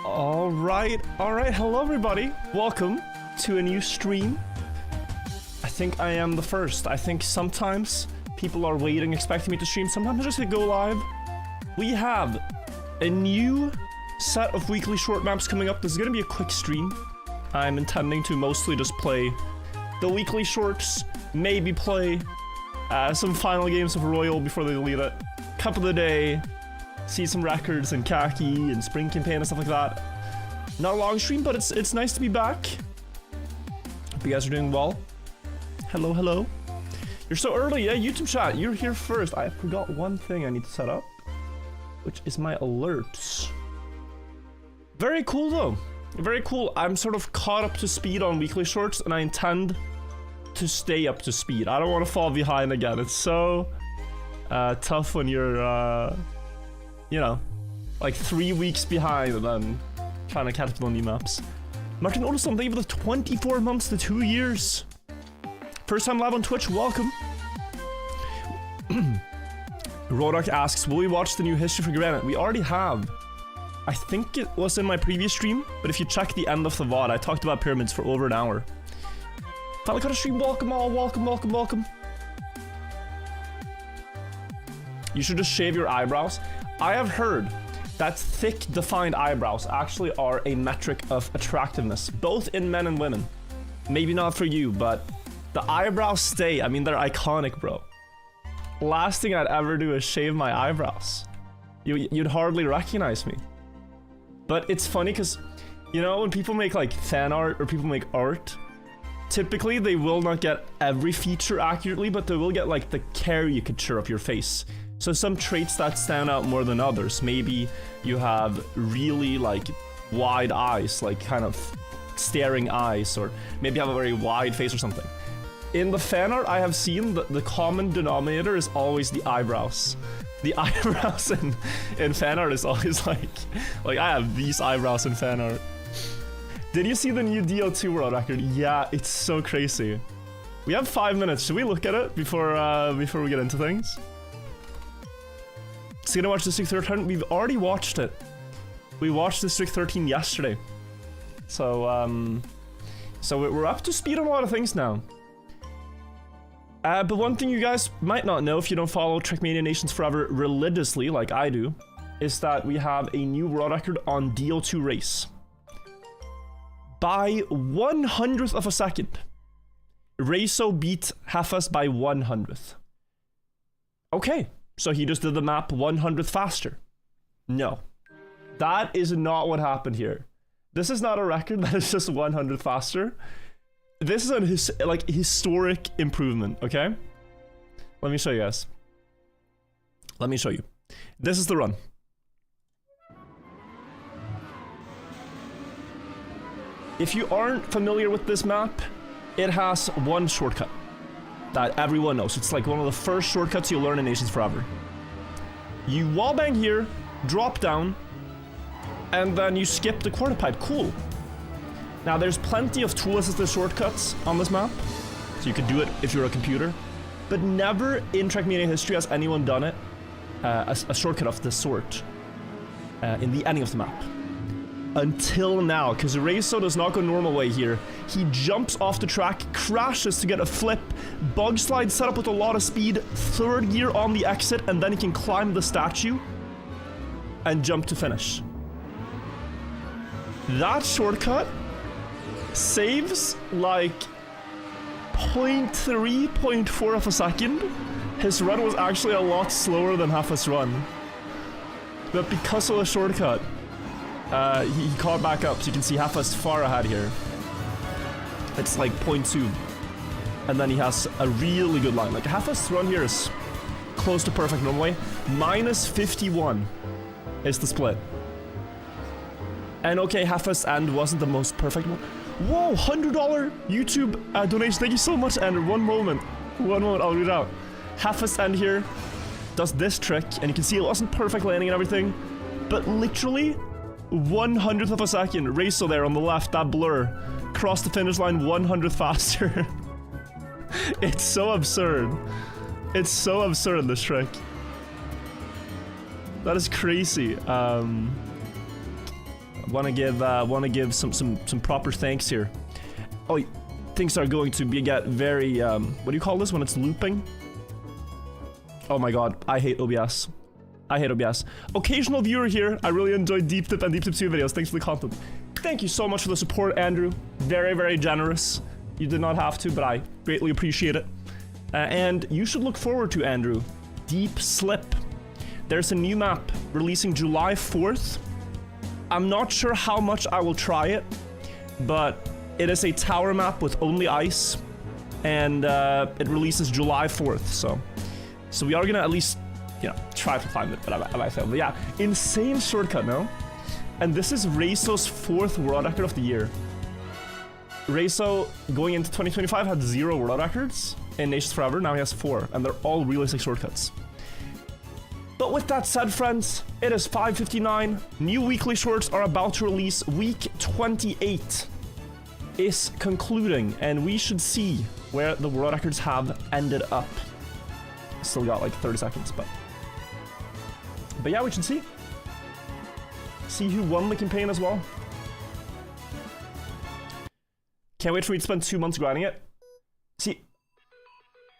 All right, hello everybody. Welcome to a new stream. I think I am the first. I think sometimes people are waiting, expecting me to stream. Sometimes I just hit go live. We have a new set of weekly short maps coming up. This is gonna be a quick stream. I'm intending to mostly just play the weekly shorts, maybe play some final games of Royal before they delete it. Cup of the day, see some records and khaki and spring campaign and stuff like that. Not a long stream, but it's nice to be back. Hope you guys are doing well. Hello, hello. You're so early, yeah, YouTube chat, you're here first. I forgot one thing I need to set up, which is my alerts. Very cool though, very cool. I'm sort of caught up to speed on weekly shorts and I intend to stay up to speed. I don't want to fall behind again. It's so tough when you're, you know, like 3 weeks behind and then trying to catch up on new maps. Martin Olson, thank you for the 24 months to 2 years. First time live on Twitch, welcome. Rodak asks, will we watch the new History for Granite? We already have. I think it was in my previous stream, but if you check the end of the VOD, I talked about pyramids for over an hour. Finally got a stream, welcome all, welcome, welcome, welcome. You should just shave your eyebrows. I have heard that thick, defined eyebrows actually are a metric of attractiveness, both in men and women. Maybe not for you, but the eyebrows stay. I mean, they're iconic, bro. Last thing I'd ever do is shave my eyebrows. You'd hardly recognize me. But it's funny because, you know, when people make like fan art or people make art, typically they will not get every feature accurately, but they will get like the caricature of your face. So some traits that stand out more than others. Maybe you have really like wide eyes, like kind of staring eyes, or maybe you have a very wide face or something. In the fan art I have seen, the common denominator is always the eyebrows. The eyebrows in fan art is always like I have these eyebrows in fan art. Did you see the new DO2 world record? Yeah, it's so crazy. We have 5 minutes. Should we look at it before we get into things? So you're gonna watch District 13? We've already watched it. We watched District 13 yesterday. So, we're up to speed on a lot of things now. But one thing you guys might not know if you don't follow Trackmania Nations Forever religiously, like I do, is that we have a new world record on DO2 race. By 100th of a second, Reiso beat Hefes by 100th. Okay. So he just did the map 100th faster. No. That is not what happened here. This is not a record that is just 100 faster. This is a historic improvement, okay? Let me show you guys. Let me show you. This is the run. If you aren't familiar with this map, it has one shortcut that everyone knows. It's like one of the first shortcuts you'll learn in Nations Forever. You wallbang here, drop down, and then you skip the quarter pipe. Cool. Now there's plenty of tool-assisted shortcuts on this map, so you can do it if you're a computer, but never in Trackmania history has anyone done it, a shortcut of this sort, in the ending of the map. Until now, because Reiso does not go normal way here. He jumps off the track, crashes to get a flip, bug slide set up with a lot of speed, third gear on the exit, and then he can climb the statue and jump to finish. That shortcut saves like 0.3, 0.4 of a second. His run was actually a lot slower than Hefes' run. But because of the shortcut, he caught back up, so you can see Hefes far ahead here. It's like 0.2. And then he has a really good line. Like, Hefes' run here is close to perfect normally. Minus 51 is the split. And okay, Hefes' end wasn't the most perfect one. Whoa, $100 YouTube donation. Thank you so much, Andrew. One moment, I'll read it out. Hefes' end here does this trick, and you can see it wasn't perfect landing and everything, but literally 100th of a second. Reiso there on the left, that blur. Crossed the finish line 100th faster. It's so absurd. It's so absurd, this trick. That is crazy. wanna give some proper thanks here. Oh, things are going to get very what do you call this when it's looping? Oh my god, I hate OBS. I hate OBS. Occasional viewer here. I really enjoyed Deep Tip and Deep Tip 2 videos. Thanks for the content. Thank you so much for the support, Andrew. Very, very generous. You did not have to, but I greatly appreciate it. And you should look forward to, Andrew, Deep Slip. There's a new map releasing July 4th. I'm not sure how much I will try it, but it is a tower map with only ice, and it releases July 4th, so we are gonna at least, you know, try to climb it, but I might fail. But yeah, insane shortcut, no? And this is Reiso's 4th world record of the year. Reiso, going into 2025, had 0 world records in Nations Forever. Now he has 4, and they're all realistic shortcuts. But with that said, friends, it is 5:59. New weekly shorts are about to release. Week 28 is concluding, and we should see where the world records have ended up. Still got like 30 seconds, but yeah, we should see. See who won the campaign as well. Can't wait for me to spend 2 months grinding it. See,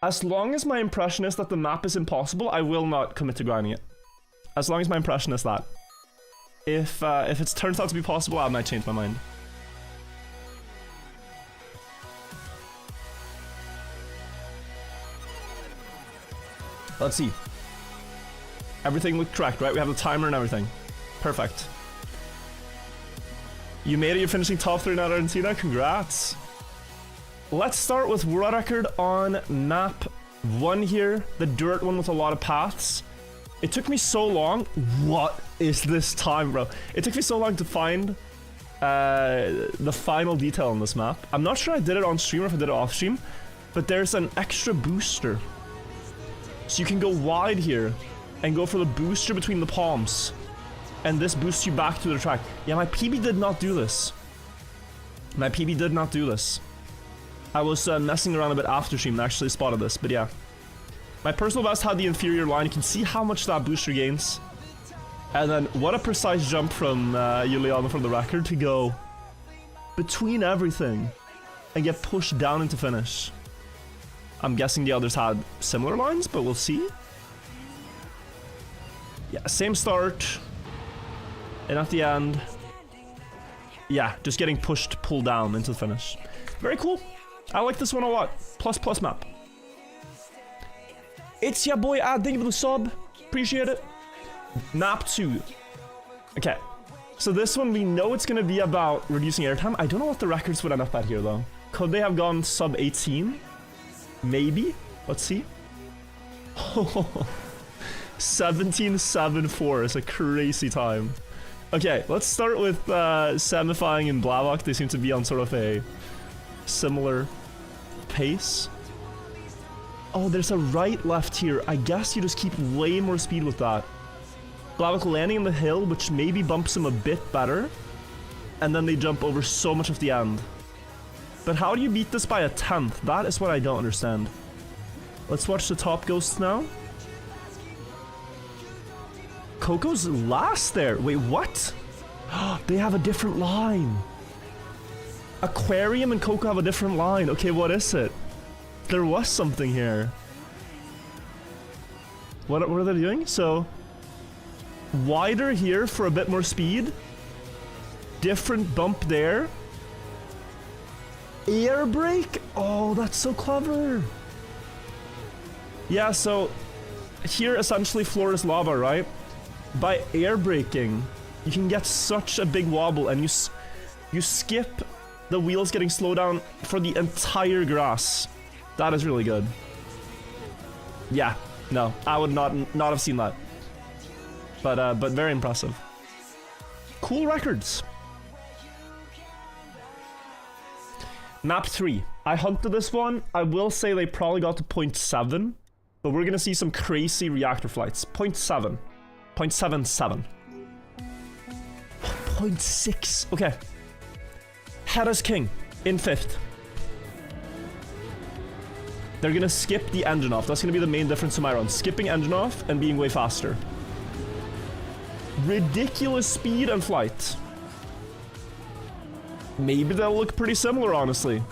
as long as my impression is that the map is impossible, I will not commit to grinding it. As long as my impression is that. If it turns out to be possible, I might change my mind. Let's see. Everything looked correct, right? We have the timer and everything. Perfect. You made it, you're finishing top 3 in Argentina, congrats. Let's start with world record on map 1 here, the dirt one with a lot of paths. It took me so long. What is this time, bro? It took me so long to find the final detail on this map. I'm not sure I did it on stream or if I did it off stream, but there's an extra booster. So you can go wide here and go for the booster between the palms. And this boosts you back to the track. Yeah, my PB did not do this. My PB did not do this. I was messing around a bit after stream and actually spotted this, but yeah. My personal best had the inferior line. You can see how much that booster gains. And then what a precise jump from Juliana from the record to go between everything and get pushed down into finish. I'm guessing the others had similar lines, but we'll see. Yeah, same start. And at the end, yeah, just getting pushed, pulled down into the finish. Very cool. I like this one a lot. Plus map. It's your boy Ad, thank you for the sub. Appreciate it. Map 2. Okay. So this one, we know it's gonna be about reducing airtime. I don't know what the records would end up at here, though. Could they have gone sub 18? Maybe. Let's see. 17.74 is a crazy time. Okay, let's start with Samifying and Blavok. They seem to be on sort of a similar pace. Oh, there's a right-left here. I guess you just keep way more speed with that. Blavok landing in the hill, which maybe bumps him a bit better. And then they jump over so much of the end. But how do you beat this by a 10th? That is what I don't understand. Let's watch the top ghosts now. Coco's last there. Wait, what? They have a different line. Aquarium and Coco have a different line. Okay, what is it? There was something here. What are they doing? So, wider here for a bit more speed. Different bump there. Air brake? Oh, that's so clever. Yeah, so here essentially floor is lava, right? By air braking, you can get such a big wobble, and you skip the wheels getting slowed down for the entire grass. That is really good. Yeah, no, I would not have seen that. But very impressive. Cool records. Map 3. I hunted this one. I will say they probably got to 0.7, but we're gonna see some crazy reactor flights. 0.7. 0.77. 0.6. Okay. Hera's King in 5th. They're gonna skip the engine off. That's gonna be the main difference to my run. Skipping engine off and being way faster. Ridiculous speed and flight. Maybe they'll look pretty similar, honestly.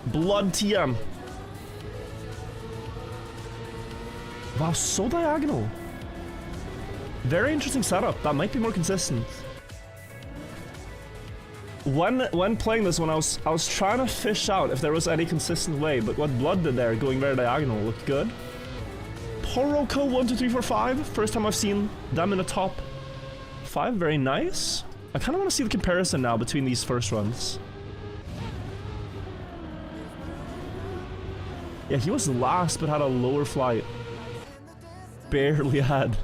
Blood TM. Wow, so diagonal. Very interesting setup. That might be more consistent. When playing this one, I was trying to fish out if there was any consistent way, but what Blood did there, going very diagonal, looked good. Poroko 1, 2, 3, 4, 5. First time I've seen them in the top 5. Very nice. I kind of want to see the comparison now between these first runs. Yeah, he was last, but had a lower flight. Barely had.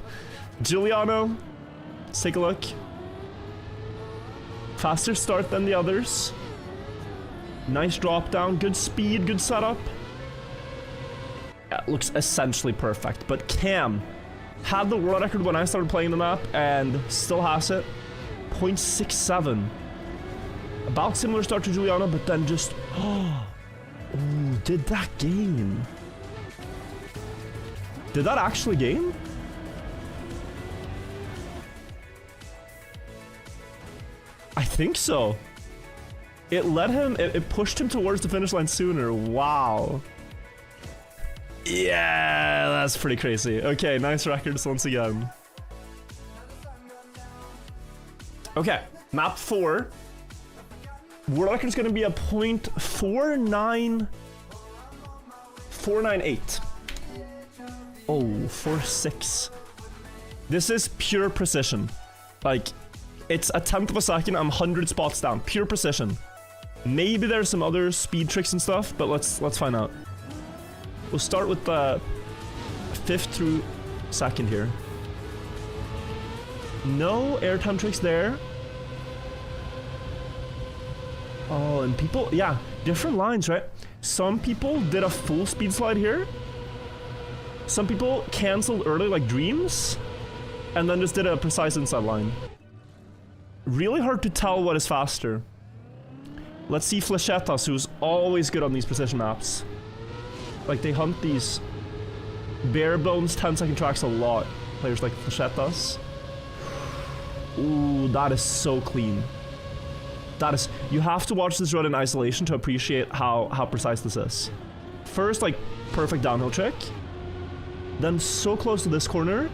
Giuliano, let's take a look. Faster start than the others. Nice drop down, good speed, good setup. Yeah, looks essentially perfect. But Cam had the world record when I started playing the map and still has it. 0.67. About similar start to Giuliano, but then just... Oh, did that gain? Did that actually gain? I think so. It led him, it pushed him towards the finish line sooner. Wow. Yeah, that's pretty crazy. Okay, nice records once again. Okay, map 4. World record is going to be a 0.49498. Oh, 4.6. This is pure precision. Like, it's a tenth of a second. I'm 100 spots down. Pure precision. Maybe there's some other speed tricks and stuff, but let's find out. We'll start with the 5th through 2nd here. No airtime tricks there. Oh, and people, yeah, different lines, right? Some people did a full speed slide here. Some people canceled early, like Dreams, and then just did a precise inside line. Really hard to tell what is faster. Let's see Flechetas, who's always good on these precision maps. Like, they hunt these bare bones 10-second tracks a lot. Players like Flechetas. Ooh, that is so clean. That is... You have to watch this run in isolation to appreciate how precise this is. First, like, perfect downhill trick. Then so close to this corner.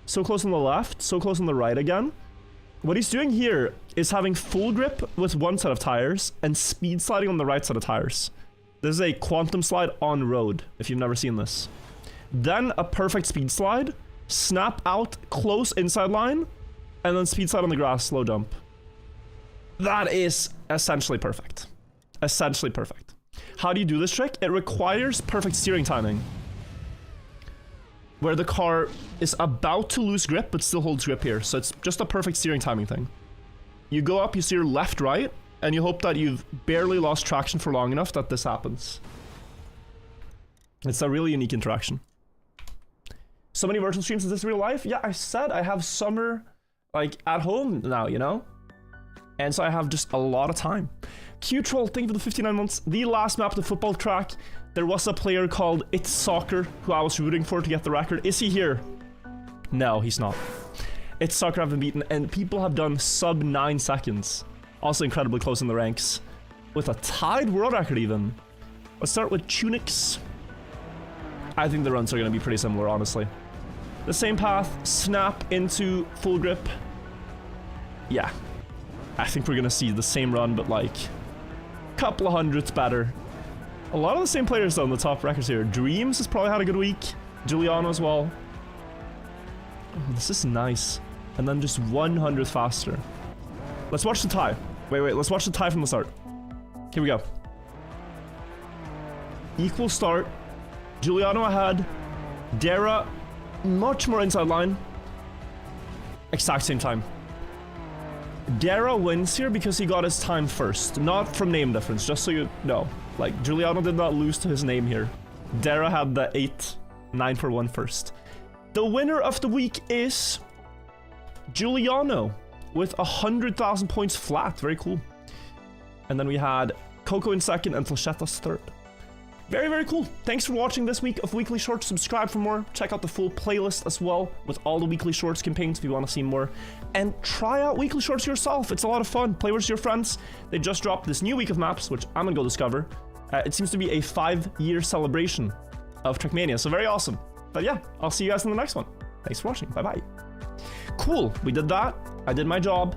So close on the left. So close on the right again. What he's doing here is having full grip with one set of tires and speed sliding on the right set of tires. This is a quantum slide on road, if you've never seen this. Then a perfect speed slide, snap out, close inside line, and then speed slide on the grass, slow jump. That is essentially perfect. Essentially perfect. How do you do this trick? It requires perfect steering timing, where the car is about to lose grip but still holds grip here. So it's just a perfect steering timing thing. You go up, you steer left, right, and you hope that you've barely lost traction for long enough that this happens. It's a really unique interaction. So many virtual streams. Is this real life? Yeah, I said I have summer, like, at home now, you know? And so I have just a lot of time. Q-Troll, thank you for the 59 months. The last map, the football track, there was a player called It's Soccer who I was rooting for to get the record. Is he here? No, he's not. It's Soccer have been beaten, and people have done sub 9 seconds. Also incredibly close in the ranks. With a tied world record even. Let's start with Tunics. I think the runs are going to be pretty similar, honestly. The same path, snap into full grip. Yeah. I think we're going to see the same run, but like a couple of hundredths better. A lot of the same players though on the top records here. Dreams has probably had a good week. Giuliano as well. Oh, this is nice. And then just 100th faster. Let's watch the tie. Wait, let's watch the tie from the start. Here we go. Equal start. Giuliano ahead. Dara, much more inside line. Exact same time. Dara wins here because he got his time first. Not from name difference, just so you know. Like, Giuliano did not lose to his name here. Dara had the 8-9 for 1 first. The winner of the week is Giuliano with 100,000 points flat. Very cool. And then we had Coco in second and Flechetas third. Very, very cool. Thanks for watching this week of Weekly Shorts. Subscribe for more. Check out the full playlist as well with all the Weekly Shorts campaigns if you want to see more. And try out Weekly Shorts yourself. It's a lot of fun. Play with your friends. They just dropped this new week of maps, which I'm going to go discover. It seems to be a 5-year celebration of Trackmania, so very awesome. But yeah, I'll see you guys in the next one. Thanks for watching. Bye-bye. Cool. We did that. I did my job.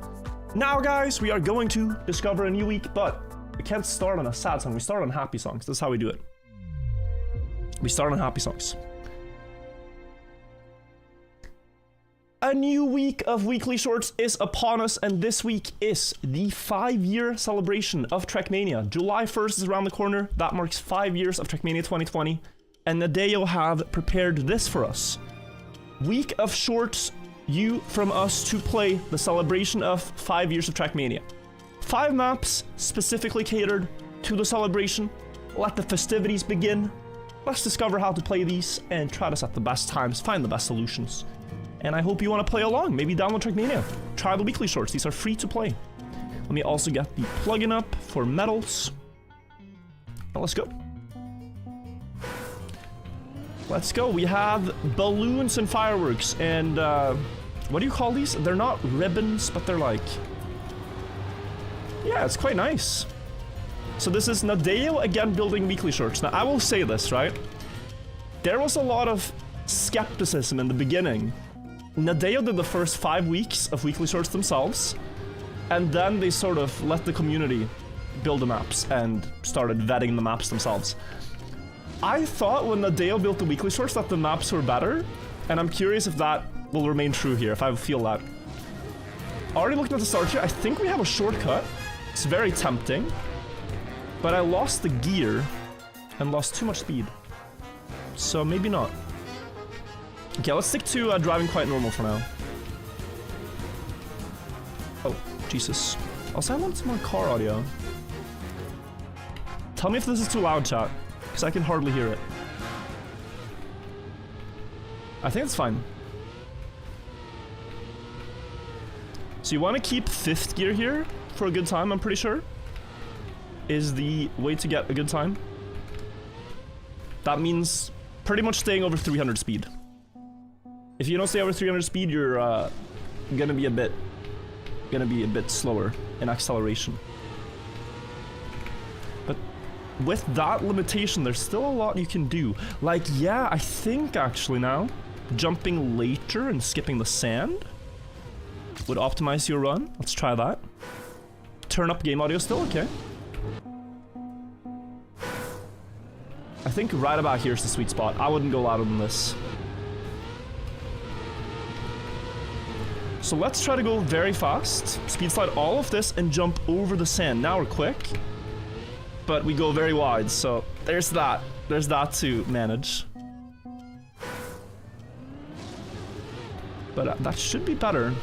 Now, guys, we are going to discover a new week, but we can't start on a sad song. We start on happy songs. That's how we do it. We start on happy songs. A new week of Weekly Shorts is upon us, and this week is the 5-year celebration of Trackmania. July 1st is around the corner. That marks 5 years of Trackmania 2020, and Nadeo have prepared this for us. Week of Shorts, you from us to play the celebration of 5 years of Trackmania. 5 maps specifically catered to the celebration. Let the festivities begin. Let's discover how to play these and try to set the best times, find the best solutions. And I hope you want to play along. Maybe download Trackmania. Try the Weekly Shorts. These are free to play. Let me also get the plugin up for medals. Now let's go. Let's go. We have balloons and fireworks. And what do you call these? They're not ribbons, but they're like... yeah, it's quite nice. So this is Nadeo again building Weekly Shorts. Now I will say this, right? There was a lot of skepticism in the beginning. Nadeo did the first 5 weeks of Weekly Shorts themselves, and then they sort of let the community build the maps and started vetting the maps themselves. I thought when Nadeo built the Weekly Shorts that the maps were better, and I'm curious if that will remain true here, if I feel that. Already looking at the start here, I think we have a shortcut. It's very tempting. But I lost the gear and lost too much speed. So maybe not. Okay, let's stick to driving quite normal for now. Oh, Jesus. Also, I want some more car audio. Tell me if this is too loud, chat, because I can hardly hear it. I think it's fine. So you want to keep 5th gear here for a good time, I'm pretty sure. Is the way to get a good time. That means pretty much staying over 300 speed. If you don't stay over 300 speed, you're gonna be a bit slower in acceleration. But with that limitation, there's still a lot you can do. Like, yeah, I think actually now jumping later and skipping the sand would optimize your run. Let's try that. Turn up game audio still, okay. I think right about here is the sweet spot. I wouldn't go louder than this. So let's try to go very fast. Speed slide all of this and jump over the sand. Now we're quick, but we go very wide. So there's that. There's that to manage. But that should be better.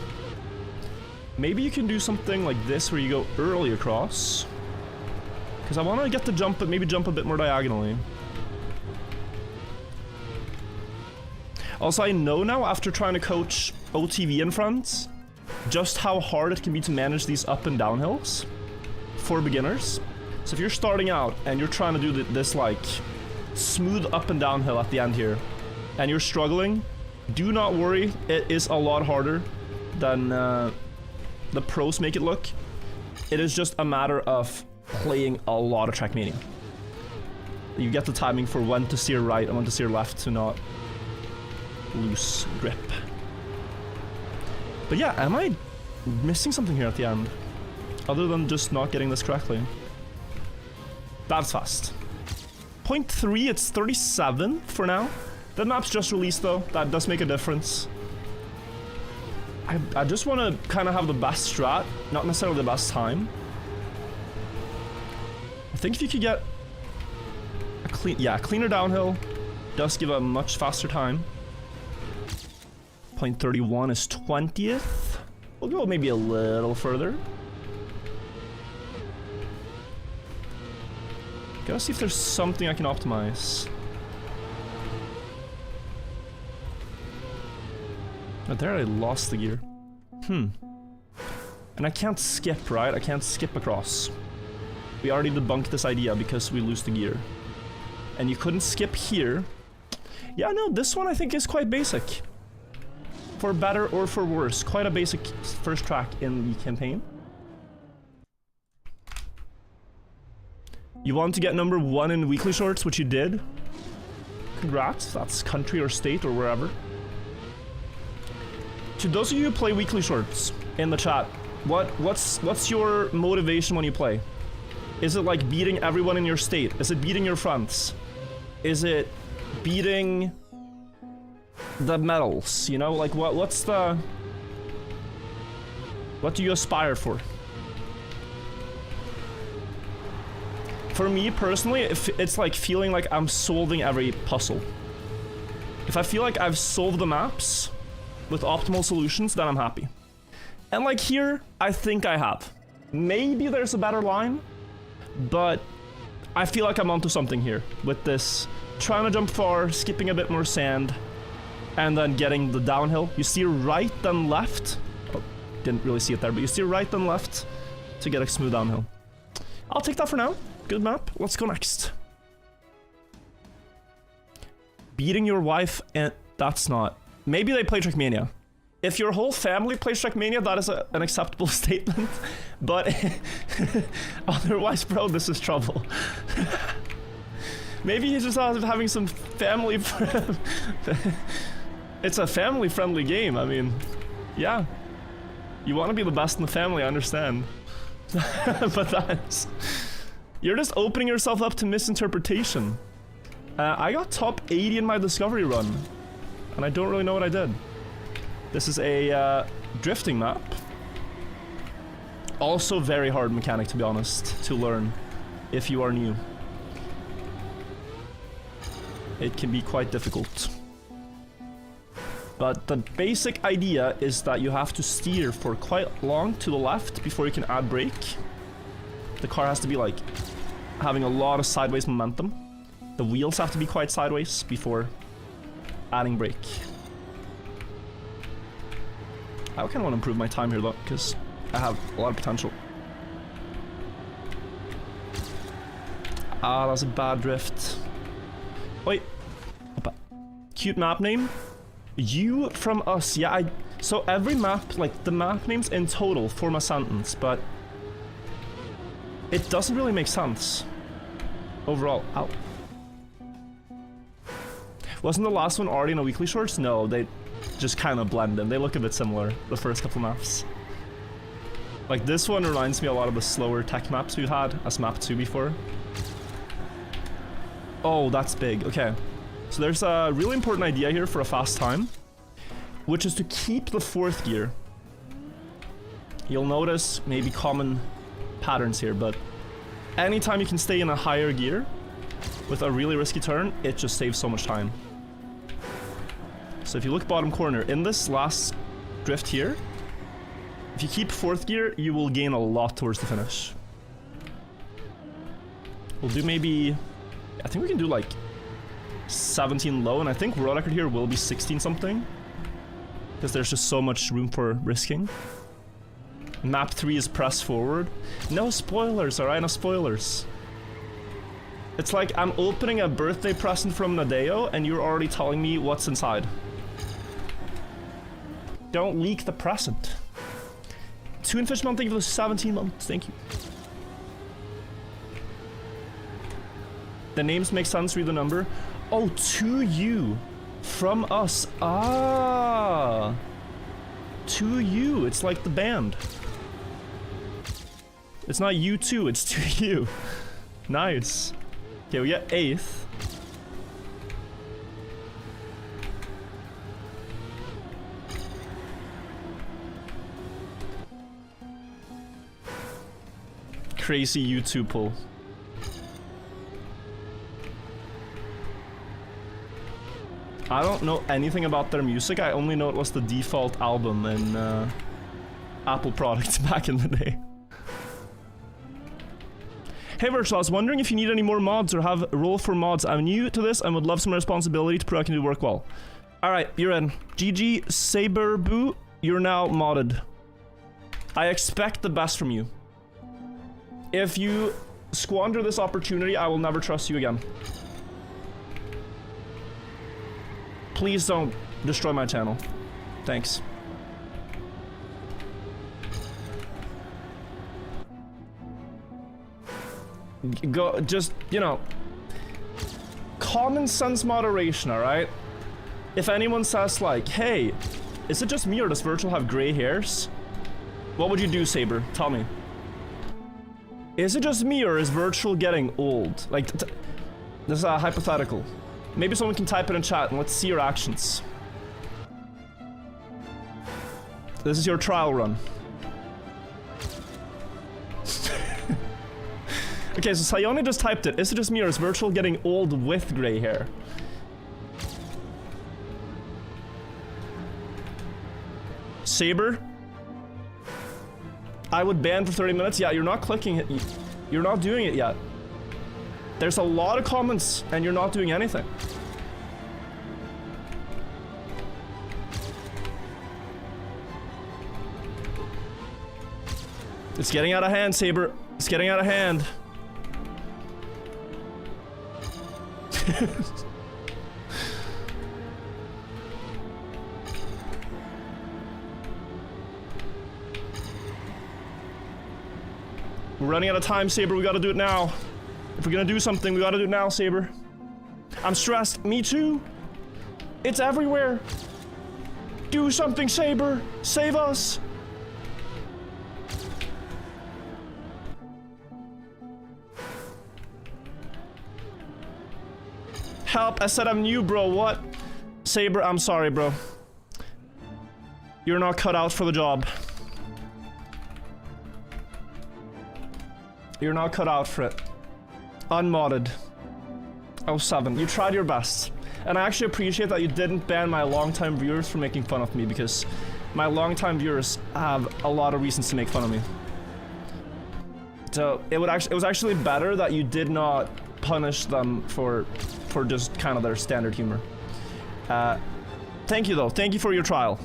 Maybe you can do something like this where you go early across. Because I want to get the jump, but maybe jump a bit more diagonally. Also, I know now, after trying to coach OTV and friends, just how hard it can be to manage these up and down hills for beginners. So if you're starting out and you're trying to do this like smooth up and down hill at the end here, and you're struggling, do not worry. It is a lot harder than the pros make it look. It is just a matter of playing a lot of Trackmania. You get the timing for when to steer right and when to steer left to not loose grip. But yeah, am I missing something here at the end? Other than just not getting this correctly. That's fast. 0.3, it's 37 for now. The map's just released though, that does make a difference. I just want to kind of have the best strat, not necessarily the best time. I think if you could get a cleaner downhill, does give a much faster time. 0.31 is 20th. We'll go maybe a little further. Gotta see if there's something I can optimize. But there I lost the gear. And I can't skip, right? I can't skip across. We already debunked this idea because we lose the gear. And you couldn't skip here. Yeah, no, this one I think is quite basic. For better or for worse. Quite a basic first track in the campaign. You want to get number 1 in weekly shorts, which you did. Congrats. That's country or state or wherever. To those of you who play weekly shorts in the chat, what's your motivation when you play? Is it like beating everyone in your state? Is it beating your friends? Is it beating the medals? You know, like what do you aspire for? For me personally, it's like feeling like I'm solving every puzzle. If I feel like I've solved the maps with optimal solutions, then I'm happy. And like here, I think I have. Maybe there's a better line, but I feel like I'm onto something here with this. Trying to jump far, skipping a bit more sand, and then getting the downhill. You steer right then left. Oh, didn't really see it there, but you steer right then left to get a smooth downhill. I'll take that for now. Good map. Let's go next. Beating your wife and... That's not... Maybe they play Trackmania. If your whole family plays Trackmania, that is an acceptable statement. But otherwise, bro, this is trouble. Maybe he's just having some family... It's a family-friendly game, I mean... Yeah. You want to be the best in the family, I understand. But that's... You're just opening yourself up to misinterpretation. I got top 80 in my discovery run. And I don't really know what I did. This is a drifting map. Also very hard mechanic, to be honest, to learn if you are new. It can be quite difficult. But the basic idea is that you have to steer for quite long to the left before you can add brake. The car has to be like having a lot of sideways momentum. The wheels have to be quite sideways before adding brake. I kind of want to improve my time here though, because I have a lot of potential. Ah, that's a bad drift. Wait. Cute map name? You from us. Yeah, so every map, like the map names in total form a sentence, but it doesn't really make sense overall. Ow. Wasn't the last one already in a weekly shorts? No, they just kind of blend in. They look a bit similar, the first couple maps. Like this one reminds me a lot of the slower tech maps we've had as map 2 before. Oh, that's big. Okay. So there's a really important idea here for a fast time, which is to keep the 4th gear. You'll notice maybe common patterns here, but anytime you can stay in a higher gear with a really risky turn, it just saves so much time. So if you look bottom corner, in this last drift here, if you keep 4th gear, you will gain a lot towards the finish. We'll do maybe... I think we can do like 17 low, and I think world record here will be 16 something. Because there's just so much room for risking. Map 3 is press forward. No spoilers, alright? No spoilers. It's like I'm opening a birthday present from Nadeo, and you're already telling me what's inside. Don't leak the present. 2 in Fish month, thank you for the 17 months, thank you. The names make sense, read the number. Oh, to you. From us. Ah. To you. It's like the band. It's not you two, it's to you. Nice. Okay, we get 8th. Crazy YouTube pull. I don't know anything about their music. I only know it was the default album in Apple products back in the day. Hey Virtual, I was wondering if you need any more mods or have a role for mods. I'm new to this and would love some responsibility to prove I can do work well. Alright, you're in. GG Saberboo, you're now modded. I expect the best from you. If you squander this opportunity, I will never trust you again. Please don't destroy my channel. Thanks. Go, just, you know, common sense moderation, alright? If anyone says like, hey, is it just me or does Virtual have gray hairs? What would you do, Saber? Tell me. Is it just me or is Virtual getting old? Like, this is a hypothetical. Maybe someone can type it in chat and let's see your actions. This is your trial run. Okay, so Sayone just typed it. Is it just me or is Virtual getting old with gray hair? Saber? I would ban for 30 minutes? Yeah, you're not clicking it. You're not doing it yet. There's a lot of comments and you're not doing anything. It's getting out of hand, Saber. It's getting out of hand. We're running out of time, Saber. We gotta do it now. If we're gonna do something, we gotta do it now, Saber. I'm stressed. Me too. It's everywhere. Do something, Saber. Save us. Help. I said I'm new, bro. What? Saber, I'm sorry, bro. You're not cut out for the job. You're not cut out for it. Unmodded. 07. You tried your best. And I actually appreciate that you didn't ban my longtime viewers for making fun of me, because my longtime viewers have a lot of reasons to make fun of me. So it was actually better that you did not punish them for just kind of their standard humor. Thank you though. Thank you for your trial.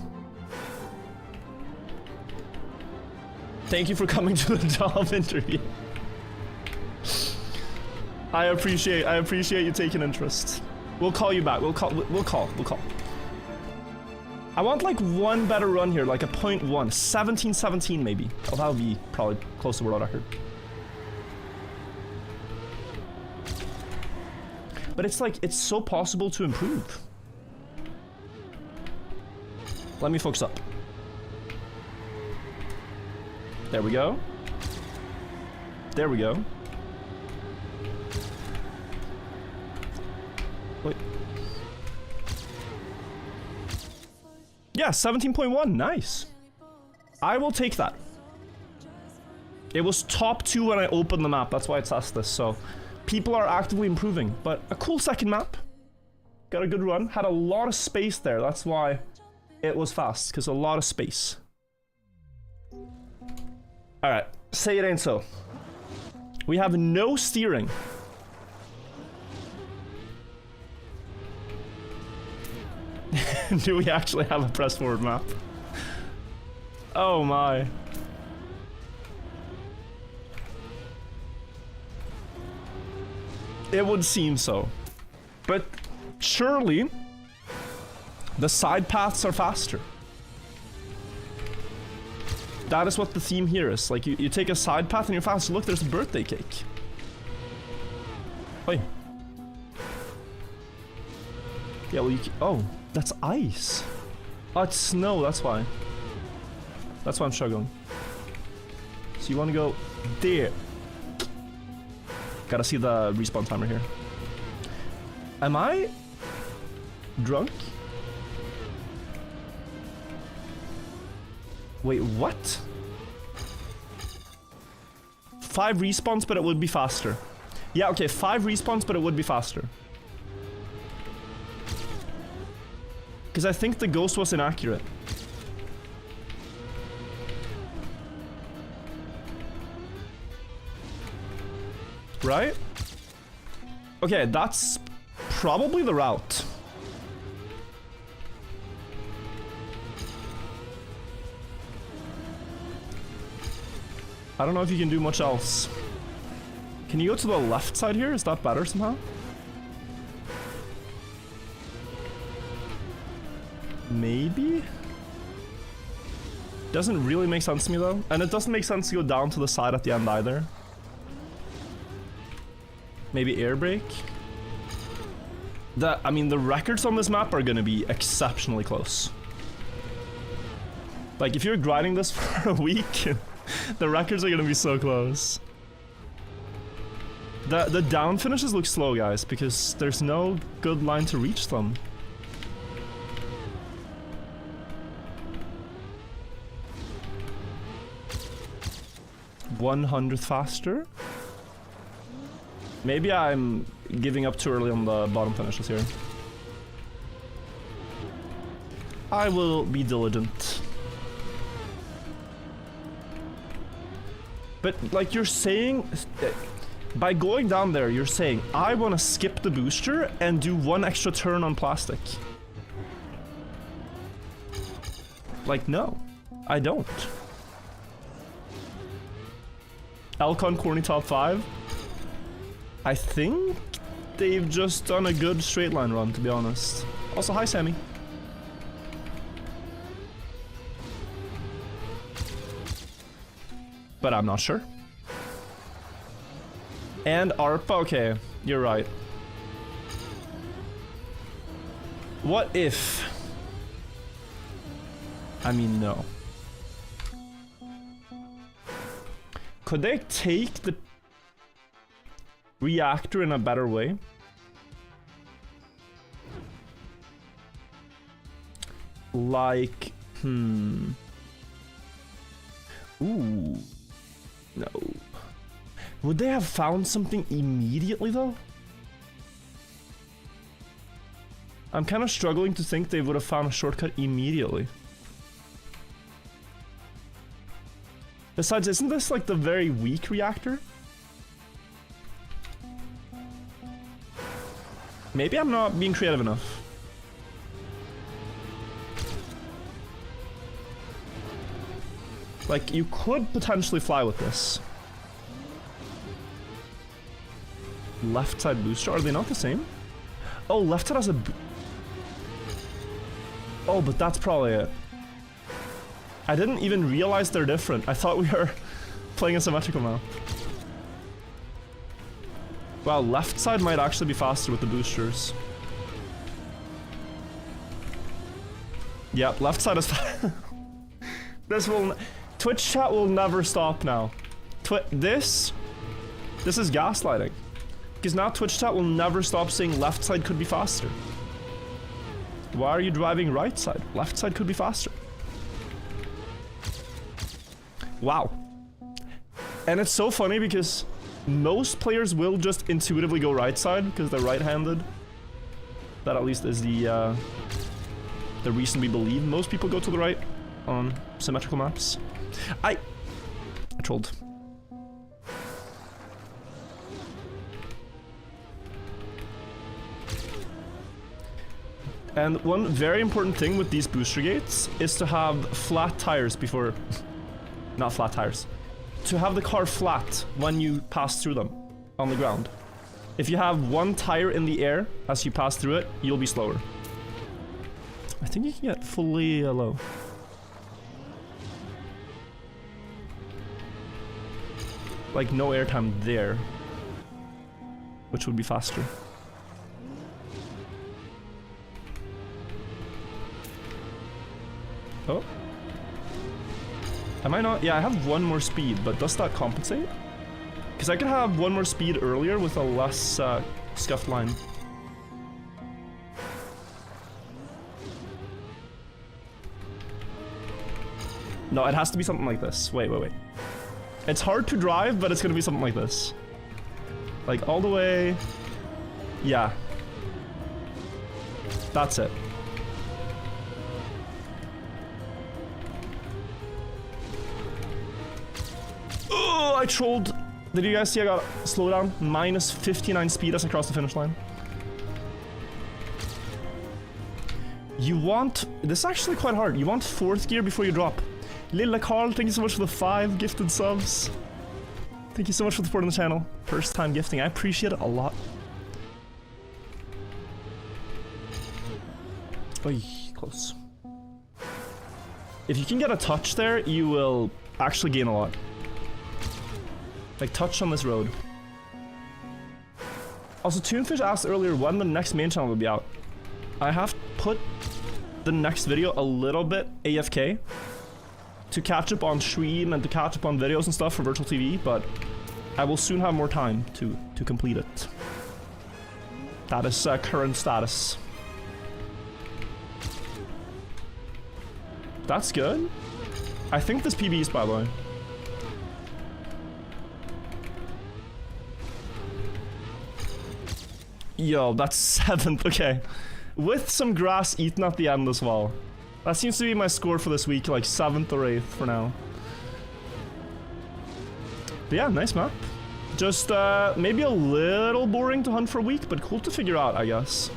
Thank you for coming to the job interview. I appreciate you taking interest. We'll call you back. We'll call. I want like one better run here, like a 0.1, 17-17 maybe. Oh, that would be probably close to world record. But it's like, it's so possible to improve. Let me focus up. There we go. There we go. Wait. Yeah, 17.1, nice. I will take that. It was top 2 when I opened the map, that's why it's asked this, so... People are actively improving, but a cool second map. Got a good run. Had a lot of space there. That's why it was fast, because a lot of space. Alright, say it ain't so. We have no steering. Do we actually have a press forward map? Oh my. It would seem so. But surely the side paths are faster. That is what the theme here is. Like you take a side path and you're faster. Look, there's a birthday cake. Oi. Yeah, well oh, that's ice. Oh, it's snow, that's why. That's why I'm struggling. So you want to go there. Gotta see the respawn timer here. Am I drunk? Wait, what? 5 respawns, but it would be faster. Yeah, okay, 5 respawns, but it would be faster. Because I think the ghost was inaccurate. Right? Okay, that's probably the route. I don't know if you can do much else. Can you go to the left side here? Is that better somehow? maybe? Doesn't really make sense to me though. And it doesn't make sense to go down to the side at the end either. Maybe air brake? I mean, the records on this map are gonna be exceptionally close. Like, if you're grinding this for a week, the records are gonna be so close. The down finishes look slow, guys, because there's no good line to reach them. .100th faster? Maybe I'm giving up too early on the bottom finishes here. I will be diligent. But, like, you're saying... By going down there, you're saying, I want to skip the booster and do one extra turn on plastic. Like, no. I don't. Elcon Corny top 5? I think they've just done a good straight line run, to be honest. Also, hi, Sammy. But I'm not sure. And ARPA, okay, you're right. What if... I mean, no. Could they take the reactor in a better way? Like, Ooh. No. Would they have found something immediately, though? I'm kind of struggling to think they would have found a shortcut immediately. Besides, isn't this like the very weak reactor? Maybe I'm not being creative enough. Like, you could potentially fly with this. Left side booster, are they not the same? Oh, left side has a oh, but that's probably it. I didn't even realize they're different. I thought we were playing a symmetrical map. Wow, left side might actually be faster with the boosters. Yep, left side is this will... Twitch chat will never stop now. This is gaslighting. Because now Twitch chat will never stop saying left side could be faster. Why are you driving right side? Left side could be faster. Wow. And it's so funny because most players will just intuitively go right side because they're right-handed. That at least is the reason we believe most people go to the right on symmetrical maps. I trolled. And one very important thing with these booster gates is to have flat tires before... Not flat tires. To have the car flat when you pass through them on the ground. If you have one tire in the air as you pass through it, you'll be slower. I think you can get fully low. Like no airtime there. Which would be faster. Oh. Am I not? Yeah, I have one more speed, but does that compensate? Because I could have one more speed earlier with a less scuffed line. No, it has to be something like this. Wait. It's hard to drive, but it's gonna be something like this. Like all the way... Yeah. That's it. Oh, I trolled. Did you guys see I got slow down? Minus 59 speed as I crossed the finish line. You want... This is actually quite hard. You want 4th gear before you drop. Lilla Carl, thank you so much for the 5 gifted subs. Thank you so much for the support on the channel. First time gifting. I appreciate it a lot. Oy, close. If you can get a touch there, you will actually gain a lot. Like, touch on this road. Also, Toonfish asked earlier when the next main channel will be out. I have put the next video a little bit AFK to catch up on stream and to catch up on videos and stuff for virtual TV, but I will soon have more time to complete it. That is current status. That's good. I think this PB is, by the way. Yo, that's 7th, okay. With some grass eaten at the end as well. That seems to be my score for this week, like 7th or 8th for now. But yeah, nice map. Just maybe a little boring to hunt for a week, but cool to figure out, I guess.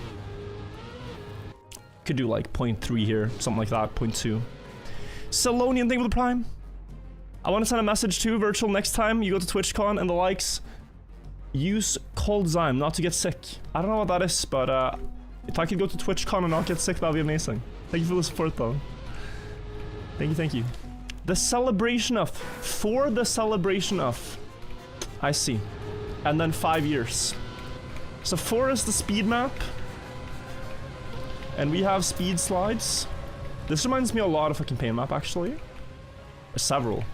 Could do like 0.3 here, something like that, 0.2. Salonian, thing with the Prime. I want to send a message to Virtual next time you go to TwitchCon and the likes. Use cold Zyme not to get sick. I don't know what that is, but if I could go to TwitchCon and not get sick, that'd be amazing. Thank you for the support, though. Thank you, thank you. The celebration of. For the celebration of. I see. And then 5 years. So 4 is the speed map. And we have speed slides. This reminds me a lot of a campaign map, actually. Several.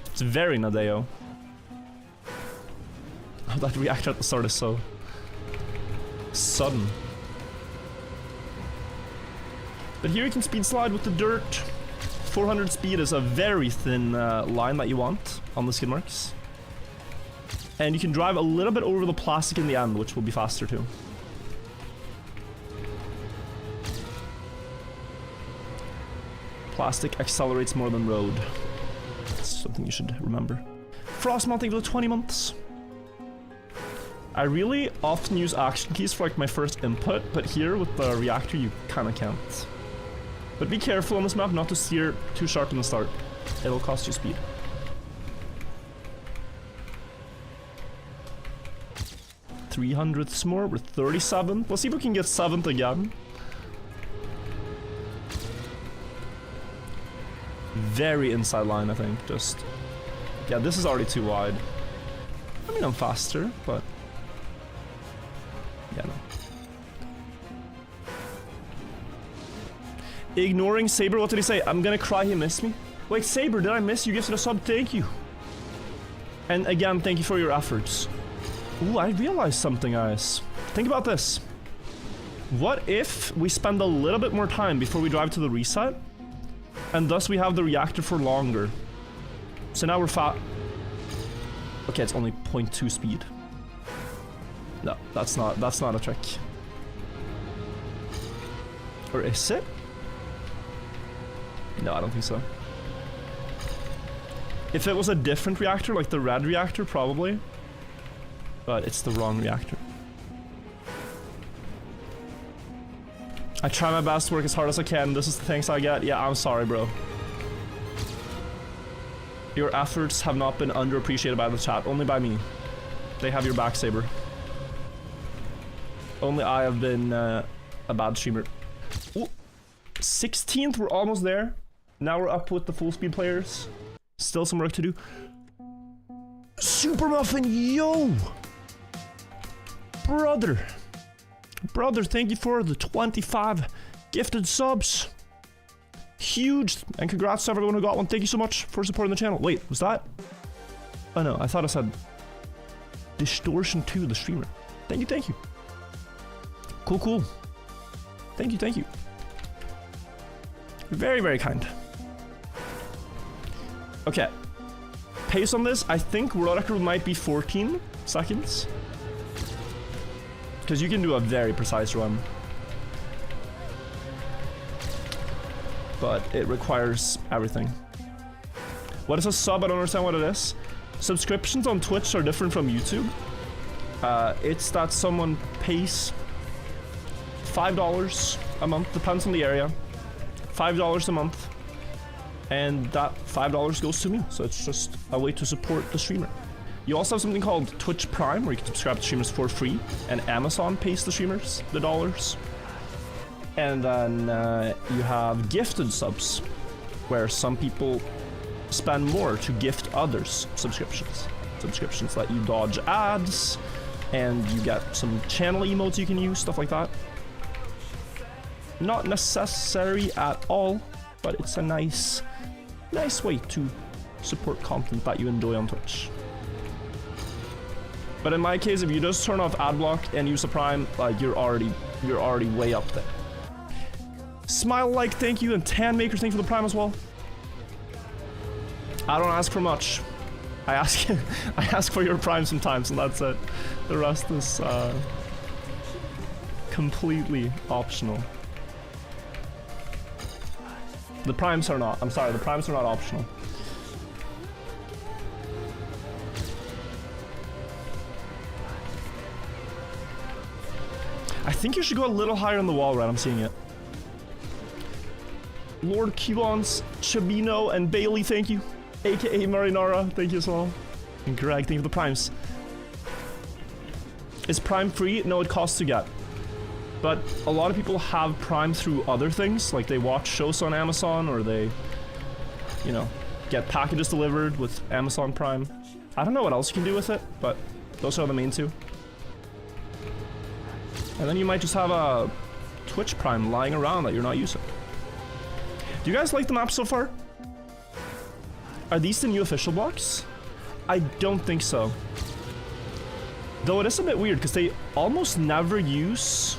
It's very Nadeo. Oh, that reactor at the start is so sudden. But here you can speed slide with the dirt. 400 speed is a very thin line that you want on the skid marks. And you can drive a little bit over the plastic in the end, which will be faster too. Plastic accelerates more than road. That's something you should remember. Frostmont, thank you for the 20 months. I really often use action keys for like my first input, but here with the reactor you kinda can't. But be careful on this map not to steer too sharp in the start. It'll cost you speed. $300ths more, we're 37th. Let's see if we can get 7th again. Very inside line, I think, just... Yeah, this is already too wide. I mean, I'm faster, but... Yeah, no. Ignoring Saber, what did he say? I'm gonna cry he missed me. Wait, Saber, did I miss you? Gifted a sub, thank you. And again, thank you for your efforts. Ooh, I realized something, guys. Think about this. What if we spend a little bit more time before we drive to the reset? And thus we have the reactor for longer. So now we're fat. Okay, it's only 0.2 speed. No, that's not a trick. Or is it? No, I don't think so. If it was a different reactor, like the red reactor, probably. But it's the wrong reactor. I try my best to work as hard as I can. This is the thanks I get. Yeah, I'm sorry, bro. Your efforts have not been underappreciated by the chat. Only by me. They have your back, Saber. Only I have been a bad streamer. Ooh. 16th, we're almost there. Now we're up with the full speed players. Still some work to do. Super Muffin, yo! Brother, thank you for the 25 gifted subs. Huge, and congrats to everyone who got one. Thank you so much for supporting the channel. Wait, was that? Oh no, I thought I said Distortion 2, the streamer. Thank you, thank you. Cool, cool. Thank you, thank you. Very, very kind. Okay. Pace on this, I think world record might be 14 seconds. Because you can do a very precise run. But it requires everything. What is a sub? I don't understand what it is. Subscriptions on Twitch are different from YouTube. It's that someone pays $5 a month, depends on the area. $5 a month. And that $5 goes to me. So it's just a way to support the streamer. You also have something called Twitch Prime, where you can subscribe to streamers for free. And Amazon pays the streamers the dollars. And then you have gifted subs, where some people spend more to gift others subscriptions. Subscriptions let you dodge ads, and you get some channel emotes you can use, stuff like that. Not necessary at all, but it's a nice way to support content that you enjoy on Twitch. But in my case, if you just turn off adblock and use a Prime, like you're already way up there. Smile like, thank you, and Tan Maker, thank you for the Prime as well. I don't ask for much. I ask for your Prime sometimes, and that's it. The rest is completely optional. The Primes are not. I'm sorry, the Primes are not optional. I think you should go a little higher on the wall, right? I'm seeing it. Lord Cubons, Chabino, and Bailey, thank you. AKA Marinara, thank you as well. And Greg, thank you for the Primes. Is Prime free? No, it costs to get. But a lot of people have Prime through other things, like they watch shows on Amazon, or they, you know, get packages delivered with Amazon Prime. I don't know what else you can do with it, but those are the main two. And then you might just have a Twitch Prime lying around that you're not using. Do you guys like the map so far? Are these the new official blocks? I don't think so. Though it is a bit weird, because they almost never use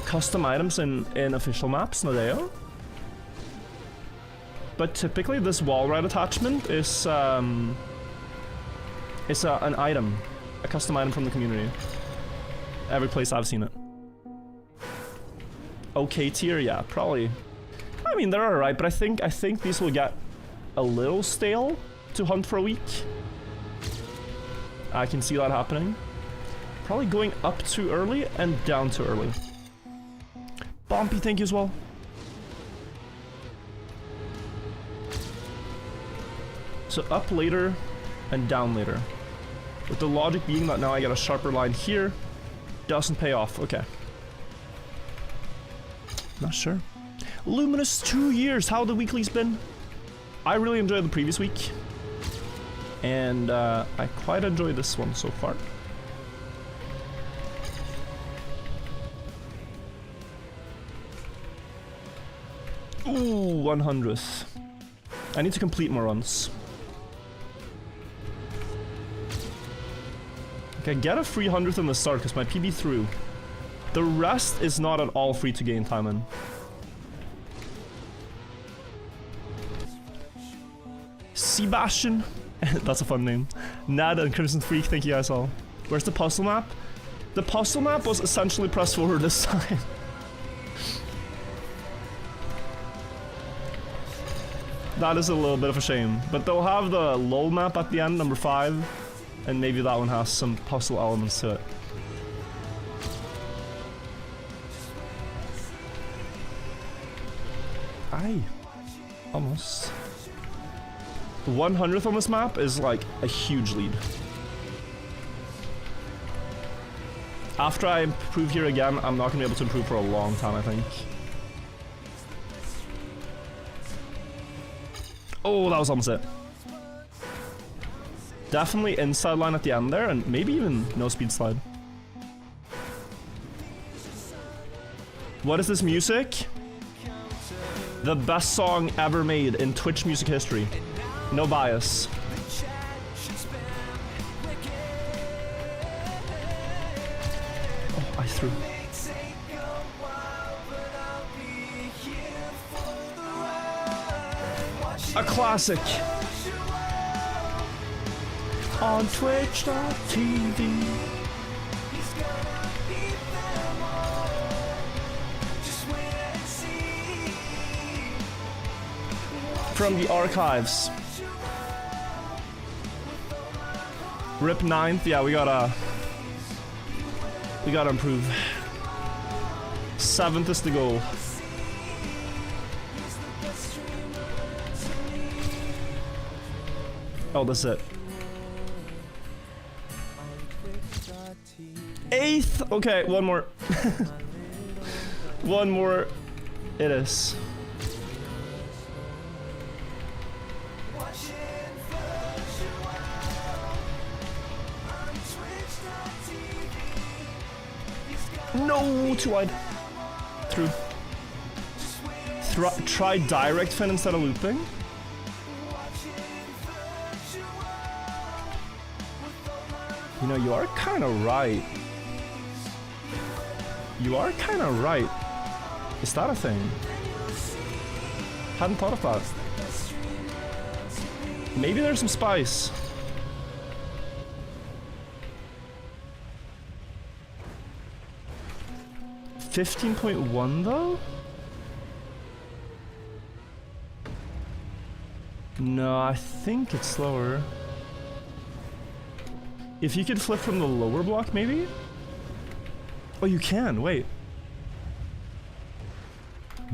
custom items in official maps, Nadeo. But typically this wall ride attachment is an item, a custom item from the community. Every place I've seen it. Okay tier, yeah, probably. I mean, they're alright, but I think these will get a little stale to hunt for a week. I can see that happening. Probably going up too early and down too early. Bumpy, thank you as well. So up later and down later. With the logic being that now I get a sharper line here. Doesn't pay off, okay. Not sure. Luminous 2 years, how the weekly's been? I really enjoyed the previous week. And I quite enjoy this one so far. Ooh, 100th. I need to complete more runs. Okay, get a free 100th in the start because my PB through. The rest is not at all free to gain time in. Sebastian. That's a fun name. Nad and Crimson Freak, thank you guys all. Where's the puzzle map? The puzzle map was essentially press forward this time. That is a little bit of a shame. But they'll have the LOL map at the end, number 5. And maybe that one has some puzzle elements to it. Aye. Almost. 100th on this map is like a huge lead. After I improve here again, I'm not going to be able to improve for a long time, I think. Oh, that was almost it. Definitely inside line at the end there, and maybe even no speed slide. What is this music? The best song ever made in Twitch music history. No bias. Oh, I threw. A classic. On Twitch.tv. From the archives. Rip 9th, yeah, we gotta improve. 7th is the goal. Oh, that's it. 8th! Okay, one more. One more. It is. No, too wide. Through. Try direct fin instead of looping. You know, you are kind of right. You are kind of right. Is that a thing? Hadn't thought of that. Maybe there's some spice. $15.1 though? No, I think it's slower. If you could flip from the lower block, maybe? Oh, you can, wait.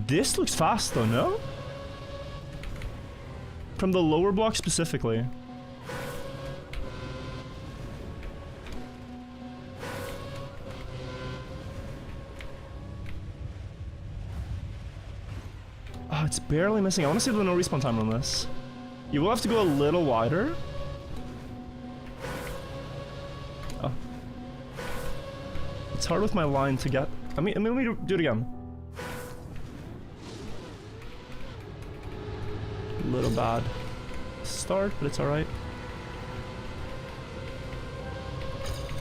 This looks fast though, no? From the lower block specifically. Oh, it's barely missing. I want to see the no respawn time on this. You will have to go a little wider. Oh. It's hard with my line to get. I mean, let me do it again. A little bad start, but it's alright.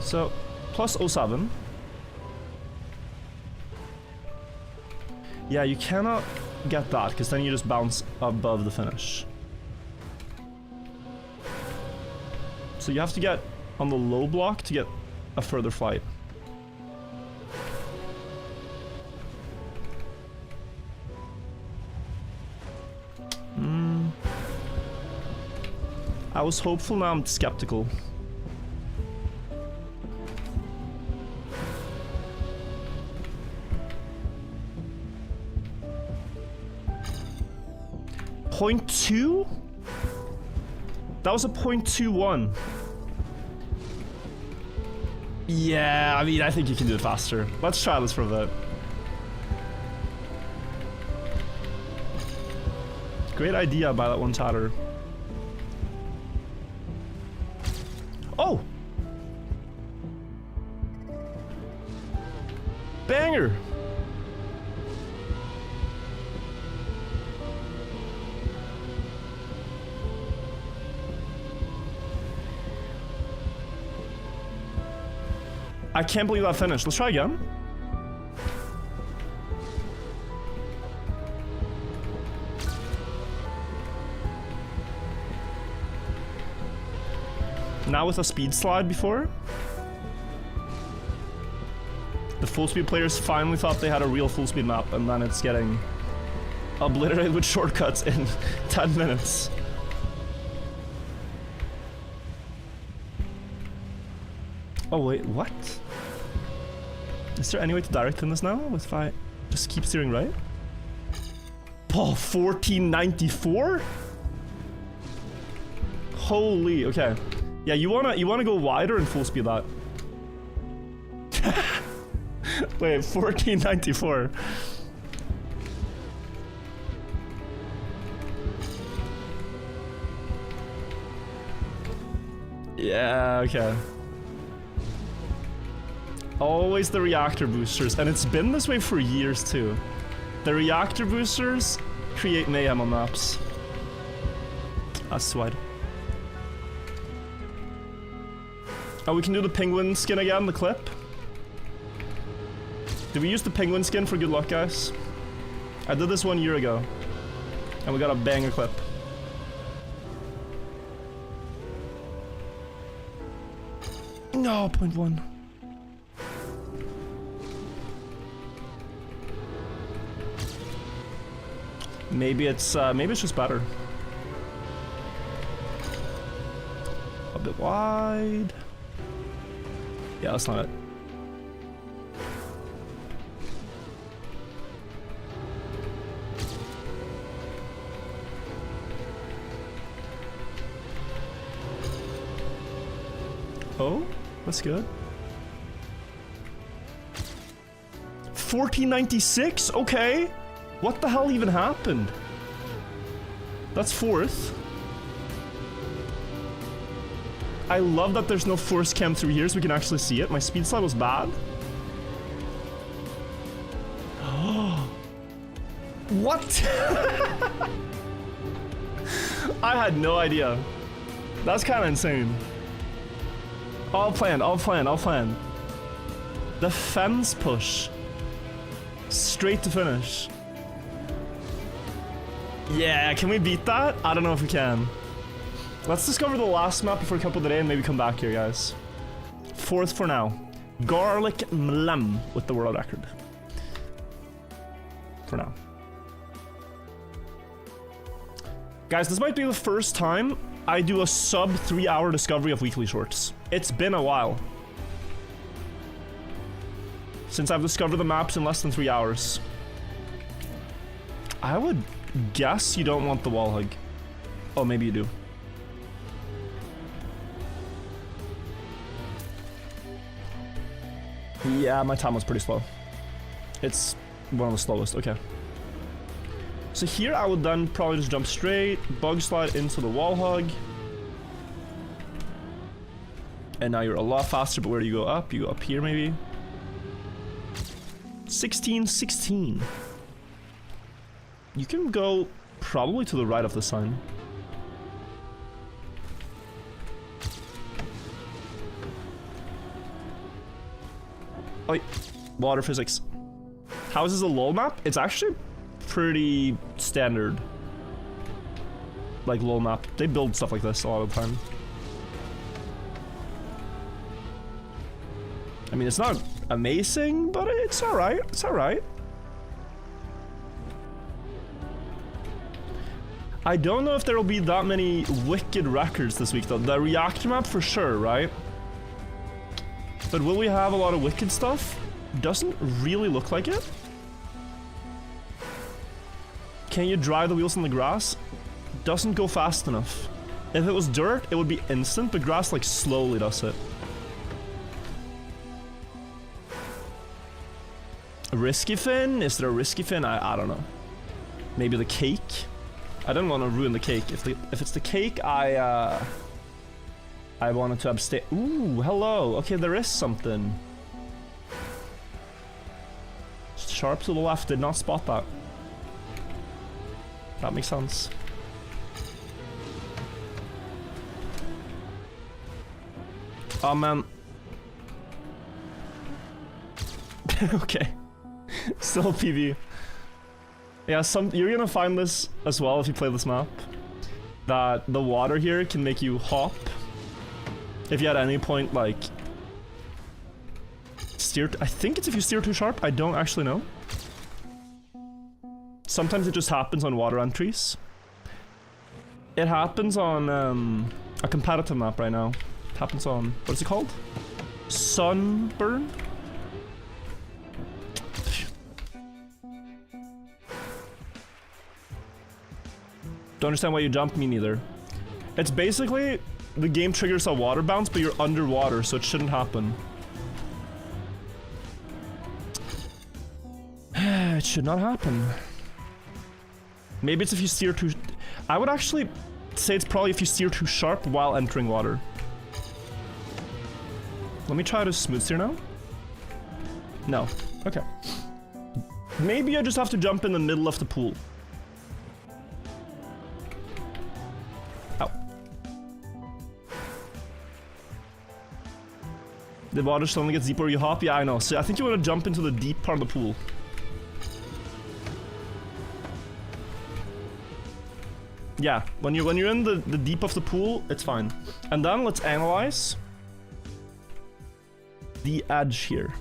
So, plus 07. Yeah, you cannot get that, because then you just bounce above the finish. So you have to get on the low block to get a further flight. I was hopeful, now I'm skeptical. .2? That was a .21. Yeah, I mean, I think you can do it faster. Let's try this for a bit. Great idea by that one chatter. Oh! Banger! I can't believe that finished. Let's try again. Now with a speed slide before. The full speed players finally thought they had a real full speed map, and then it's getting obliterated with shortcuts in 10 minutes. Oh wait, what? Is there any way to direct in this now? If I just keep steering right? Oh, 1494? Holy, okay. Yeah, you wanna go wider and full speed that. Wait, 1494. Yeah, okay. Always the reactor boosters, and it's been this way for years too. The reactor boosters create mayhem on maps. That's wide. Oh, we can do the penguin skin again, the clip. Did we use the penguin skin for good luck, guys? I did this 1 year ago, and we got a banger clip. No, 0.1. Maybe it's just better. A bit wide. Yeah, that's not it. Oh, that's good. 1496? Okay. What the hell even happened? That's fourth. I love that there's no force cam through here so we can actually see it. My speed slide was bad. What? I had no idea. That's kind of insane. All planned, all planned, all planned. The fence push. Straight to finish. Yeah, can we beat that? I don't know if we can. Let's discover the last map before Cup of the Day and maybe come back here, guys. Fourth for now. Garlic mlem with the world record. For now. Guys, this might be the first time I do a sub 3 hour discovery of weekly shorts. It's been a while since I've discovered the maps in less than 3 hours. I would guess you don't want the wall hug. Oh, maybe you do. Yeah, my time was pretty slow. It's one of the slowest, okay. So here I would then probably just jump straight, bug slide into the wall hug. And now you're a lot faster, but where do you go up? You go up here maybe. 16, 16. You can go probably to the right of the sign. Oh, water physics. How is this a LOL map? It's actually pretty standard. Like LOL map. They build stuff like this a lot of the time. I mean, it's not amazing, but it's alright. It's alright. I don't know if there will be that many wicked records this week, though. The reactor map for sure, right? But will we have a lot of wicked stuff? Doesn't really look like it. Can you drive the wheels on the grass? Doesn't go fast enough. If it was dirt, it would be instant, but grass like slowly does it. A risky fin? Is there a risky fin? I don't know. Maybe the cake? I didn't want to ruin the cake. If it's the cake, I wanted to abstain. Ooh, hello. Okay, there is something. Sharp to the left, did not spot that. That makes sense. Oh man. Okay. Still PV. Yeah, you're gonna find this as well if you play this map. That the water here can make you hop. If you at any point like steer, I think it's if you steer too sharp. I don't actually know. Sometimes it just happens on water entries. It happens on a competitive map right now. It happens on, what is it called? Sunburn? Don't understand why you jumped, me neither. It's basically, the game triggers a water bounce, but you're underwater, so it shouldn't happen. It should not happen. Maybe it's if you steer too... I would actually say it's probably if you steer too sharp while entering water. Let me try to smooth steer now. No. Okay. Maybe I just have to jump in the middle of the pool. Ow. The water suddenly gets deeper, you hop? Yeah, I know. So I think you want to jump into the deep part of the pool. Yeah, when you're in the deep of the pool, it's fine. And then let's analyze the edge here.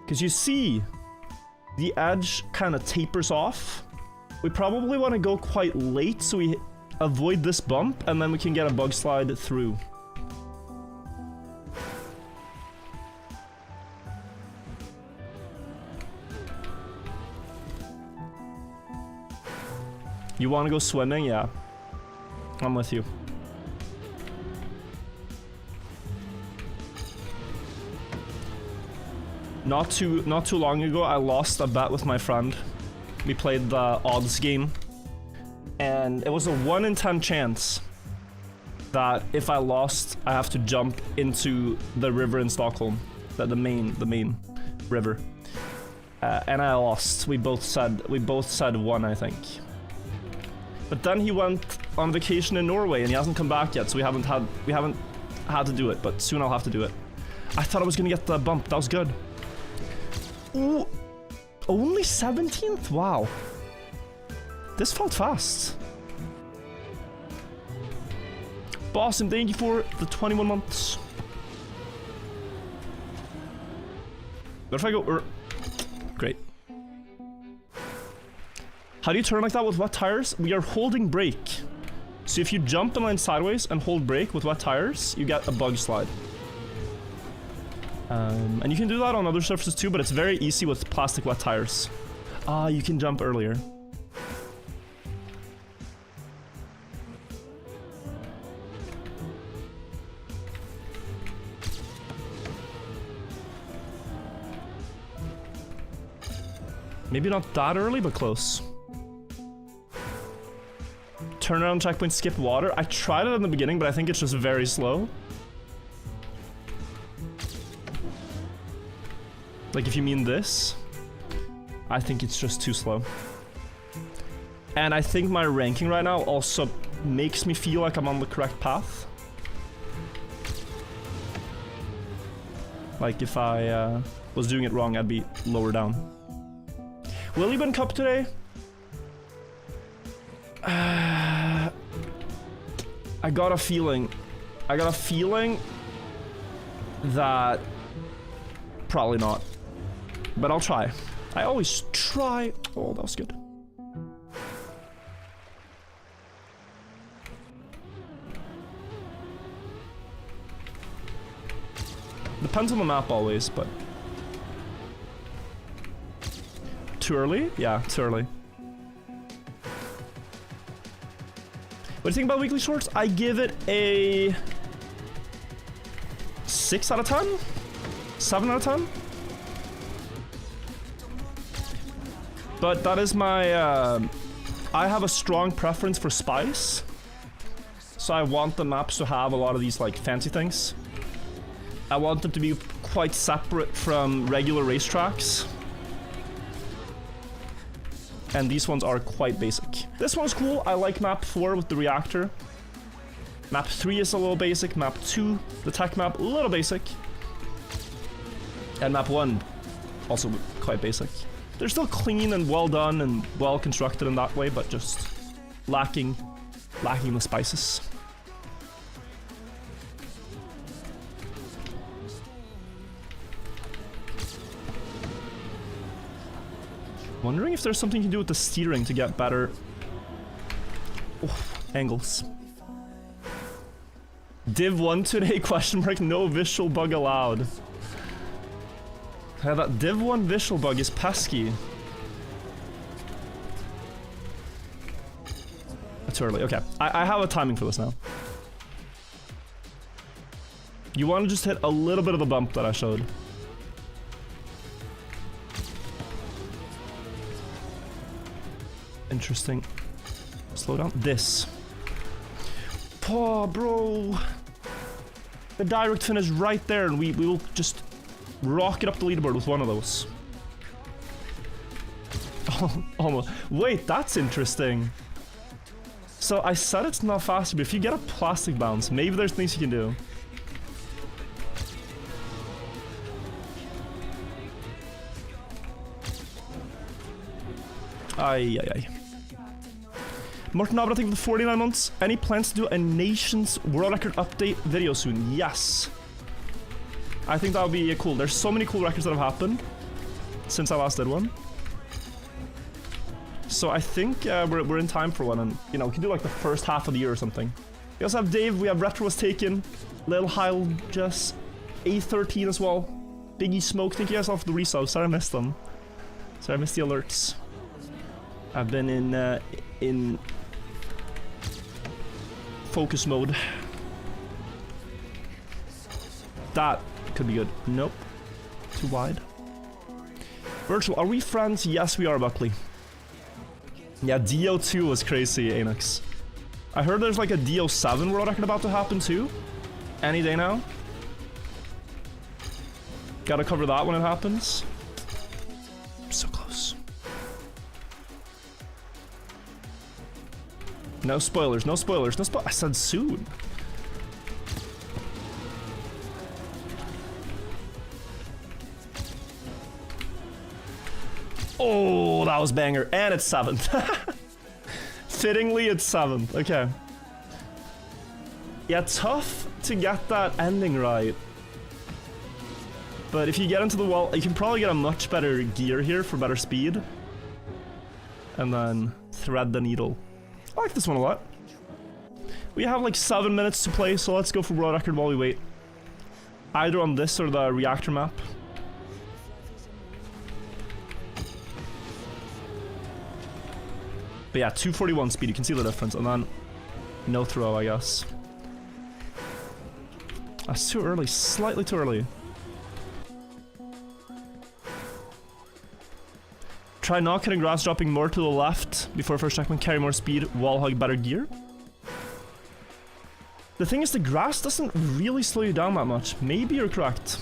Because you see, the edge kind of tapers off. We probably want to go quite late so we avoid this bump, and then we can get a bug slide through. You want to go swimming? Yeah. I'm with you. Not too long ago, I lost a bet with my friend. We played the odds game, and it was a 1 in 10 chance that if I lost, I have to jump into the river in Stockholm. The main river. And I lost. We both said 1, I think. But then he went on vacation in Norway and he hasn't come back yet, so we haven't had to do it, but soon I'll have to do it. I thought I was gonna get the bump. That was good. Ooh, only 17th? Wow. This felt fast. Boston, thank you for the 21 months. What if I go? Great. How do you turn like that with wet tires? We are holding brake. So if you jump and land sideways and hold brake with wet tires, you get a bug slide. And you can do that on other surfaces too, but it's very easy with plastic wet tires. Ah, you can jump earlier. Maybe not that early, but close. Turnaround checkpoint, skip water. I tried it in the beginning, but I think it's just very slow. Like if you mean this, I think it's just too slow. And I think my ranking right now also makes me feel like I'm on the correct path. Like if I was doing it wrong, I'd be lower down. Williban Cup today? I got a feeling that probably not, but I'll try. I always try. Oh, that was good. Depends on the map always, but too early? Yeah, too early. What do you think about weekly shorts? I give it a 6 out of 10? 7 out of 10? But that is my, I have a strong preference for spice. So I want the maps to have a lot of these like fancy things. I want them to be quite separate from regular racetracks. And these ones are quite basic. This one's cool. I like map 4 with the reactor. Map 3 is a little basic. Map 2, the tech map, a little basic. And map 1, also quite basic. They're still clean and well done and well constructed in that way, but just lacking the spices. Wondering if there's something you can do with the steering to get better angles. Div 1 today, question mark, no visual bug allowed. Yeah, that Div 1 visual bug is pesky. That's early, okay. I have a timing for this now. You want to just hit a little bit of the bump that I showed. Interesting. Slow down. This. Oh, bro. The direct fin is right there, and we will just rocket up the leaderboard with one of those. Oh, almost. Wait, that's interesting. So I said it's not faster, but if you get a plastic bounce, maybe there's things you can do. Ay, ay, ay. Martin Abra, thank you for the 49 months. Any plans to do a Nations World Record update video soon? Yes. I think that would be cool. There's so many cool records that have happened since I last did one. So I think we're in time for one, and you know, we can do like the first half of the year or something. We also have Dave, we have Retro was taken, Lil Heil, Jess, A13 as well. Biggie Smoke, thank you guys all for the resubs. Sorry I missed them. Sorry I missed the alerts. I've been in focus mode. That could be good. Nope. Too wide. Virtual, are we friends? Yes, we are, Buckley. Yeah, DO2 was crazy, Anox. I heard there's like a DO7 world record about to happen too. Any day now. Gotta cover that when it happens. So close. No spoilers, no spoilers, no I said soon. Oh, that was banger. And it's 7th. Fittingly, it's 7th. Okay. Yeah, tough to get that ending right. But if you get into the wall, you can probably get a much better gear here for better speed. And then thread the needle. I like this one a lot. We have like 7 minutes to play, so let's go for world record while we wait. Either on this or the reactor map. But yeah, 241 speed, you can see the difference, and then no throw, I guess. That's too early, slightly too early. Try not cutting grass, dropping more to the left before first checkpoint, carry more speed, wall hug, better gear. The thing is, the grass doesn't really slow you down that much. Maybe you're correct.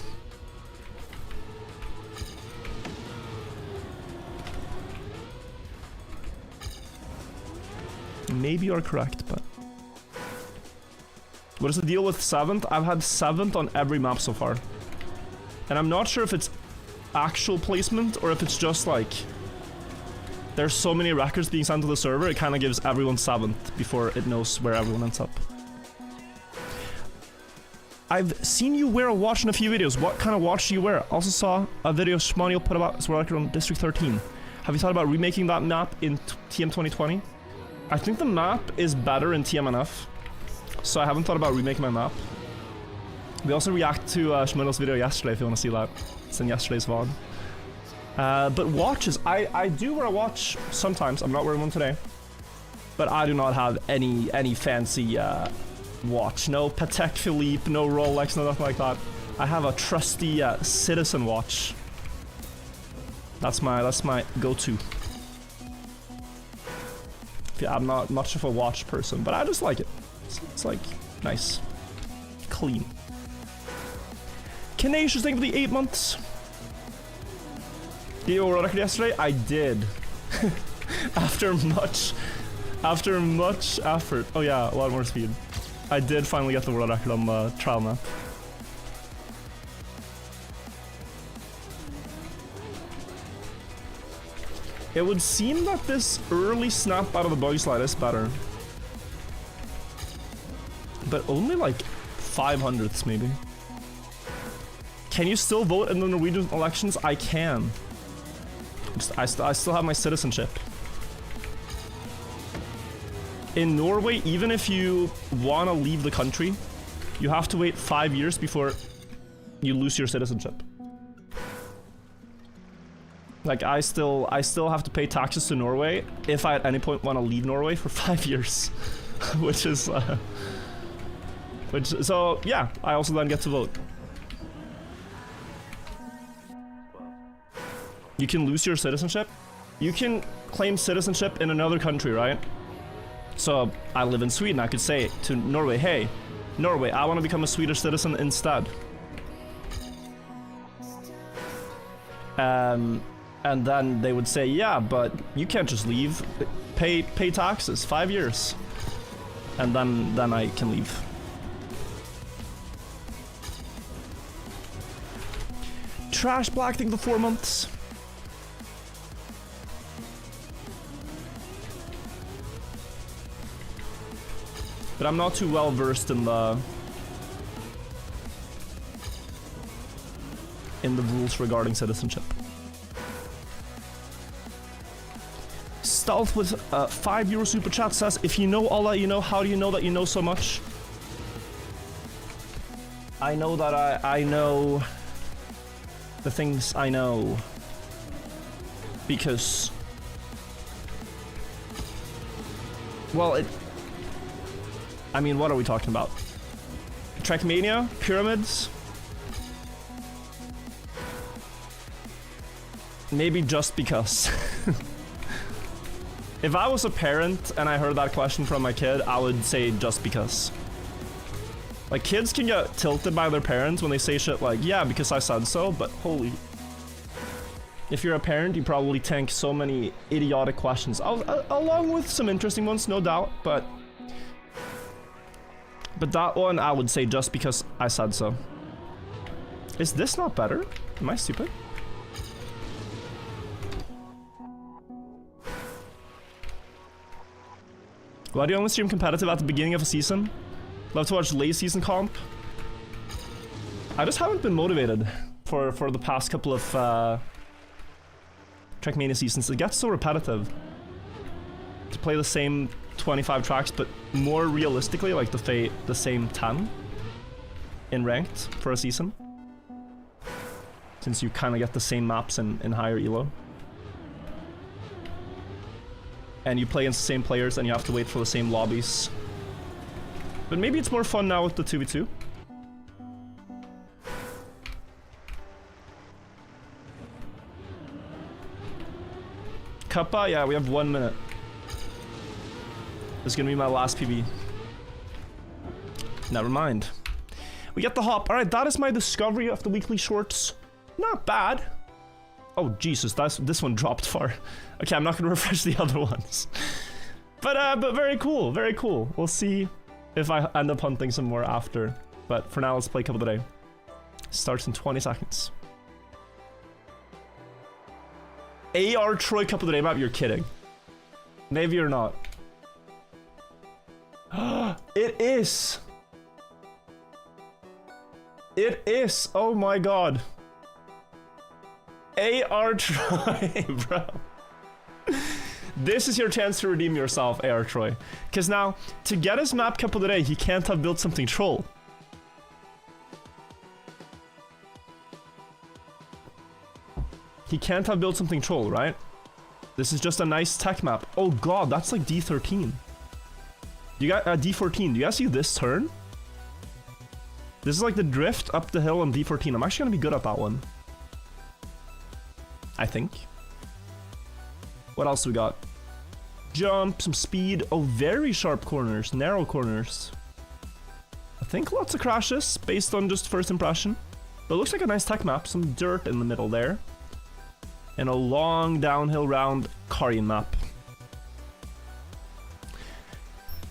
Maybe you're correct, but... What is the deal with 7th? I've had 7th on every map so far. And I'm not sure if it's actual placement or if it's just like... There's so many records being sent to the server, it kind of gives everyone 7th before it knows where everyone ends up. I've seen you wear a watch in a few videos. What kind of watch do you wear? Also saw a video Shmonio put about his world record on District 13. Have you thought about remaking that map in TM 2020? I think the map is better in TMNF, so I haven't thought about remaking my map. We also react to Shmonio's video yesterday if you want to see that. It's in yesterday's VOD. But watches, I do wear a watch sometimes. I'm not wearing one today. But I do not have any fancy watch. No Patek Philippe, no Rolex, no nothing like that. I have a trusty Citizen watch. That's my go-to. Yeah, I'm not much of a watch person, but I just like it. It's like nice, clean. Kanacious, thank you for the 8 months. Did you world record yesterday? I did. after much effort. Oh yeah, a lot more speed. I did finally get the world record on the trial map. It would seem that this early snap out of the buggy slide is better. But only like 500ths maybe. Can you still vote in the Norwegian elections? I can. I still have my citizenship. In Norway, even if you want to leave the country, you have to wait 5 years before you lose your citizenship. Like, I still have to pay taxes to Norway if I at any point want to leave Norway for 5 years. which is, so, yeah, I also then get to vote. You can lose your citizenship. You can claim citizenship in another country, right? So, I live in Sweden, I could say to Norway, hey, Norway, I want to become a Swedish citizen instead. And then they would say, yeah, but you can't just leave. Pay taxes, 5 years. And then I can leave. Trash Black thing for 4 months. But I'm not too well versed in the rules regarding citizenship. Stealth with a €5 super chat says, if you know all that you know, how do you know that you know so much? I know that I know the things I know because, well, I mean, what are we talking about? Trackmania? Pyramids? Maybe just because. If I was a parent and I heard that question from my kid, I would say just because. Like, kids can get tilted by their parents when they say shit like, yeah, because I said so, but holy... If you're a parent, you probably think so many idiotic questions, along with some interesting ones, no doubt, but that one, I would say just because I said so. Is this not better? Am I stupid? Why do you only stream competitive at the beginning of a season? Love to watch late season comp. I just haven't been motivated for the past couple of Trackmania seasons. It gets so repetitive to play the same 25 tracks, but more realistically, like the same 10 in ranked for a season. Since you kind of get the same maps in higher elo. And you play against the same players and you have to wait for the same lobbies. But maybe it's more fun now with the 2v2. Kappa, yeah, we have 1 minute. This is gonna be my last PB. Never mind. We get the hop. Alright, that is my discovery of the weekly shorts. Not bad. Oh, Jesus, this one dropped far. Okay, I'm not gonna refresh the other ones. But very cool, very cool. We'll see if I end up hunting some more after. But for now, let's play Cup of the Day. Starts in 20 seconds. AR Troy Cup of the Day map? You're kidding. Maybe you're not. It is! It is! Oh my god. AR Troy, bro. This is your chance to redeem yourself, AR Troy. Because now, to get his map Cup of the Day, he can't have built something troll. He can't have built something troll, right? This is just a nice tech map. Oh god, that's like D13. You got D14. Do you guys see this turn? This is like the drift up the hill on D14. I'm actually gonna be good at that one. I think. What else do we got? Jump, some speed. Oh, very sharp corners, narrow corners. I think lots of crashes based on just first impression. But it looks like a nice tech map. Some dirt in the middle there. And a long downhill round Karian map.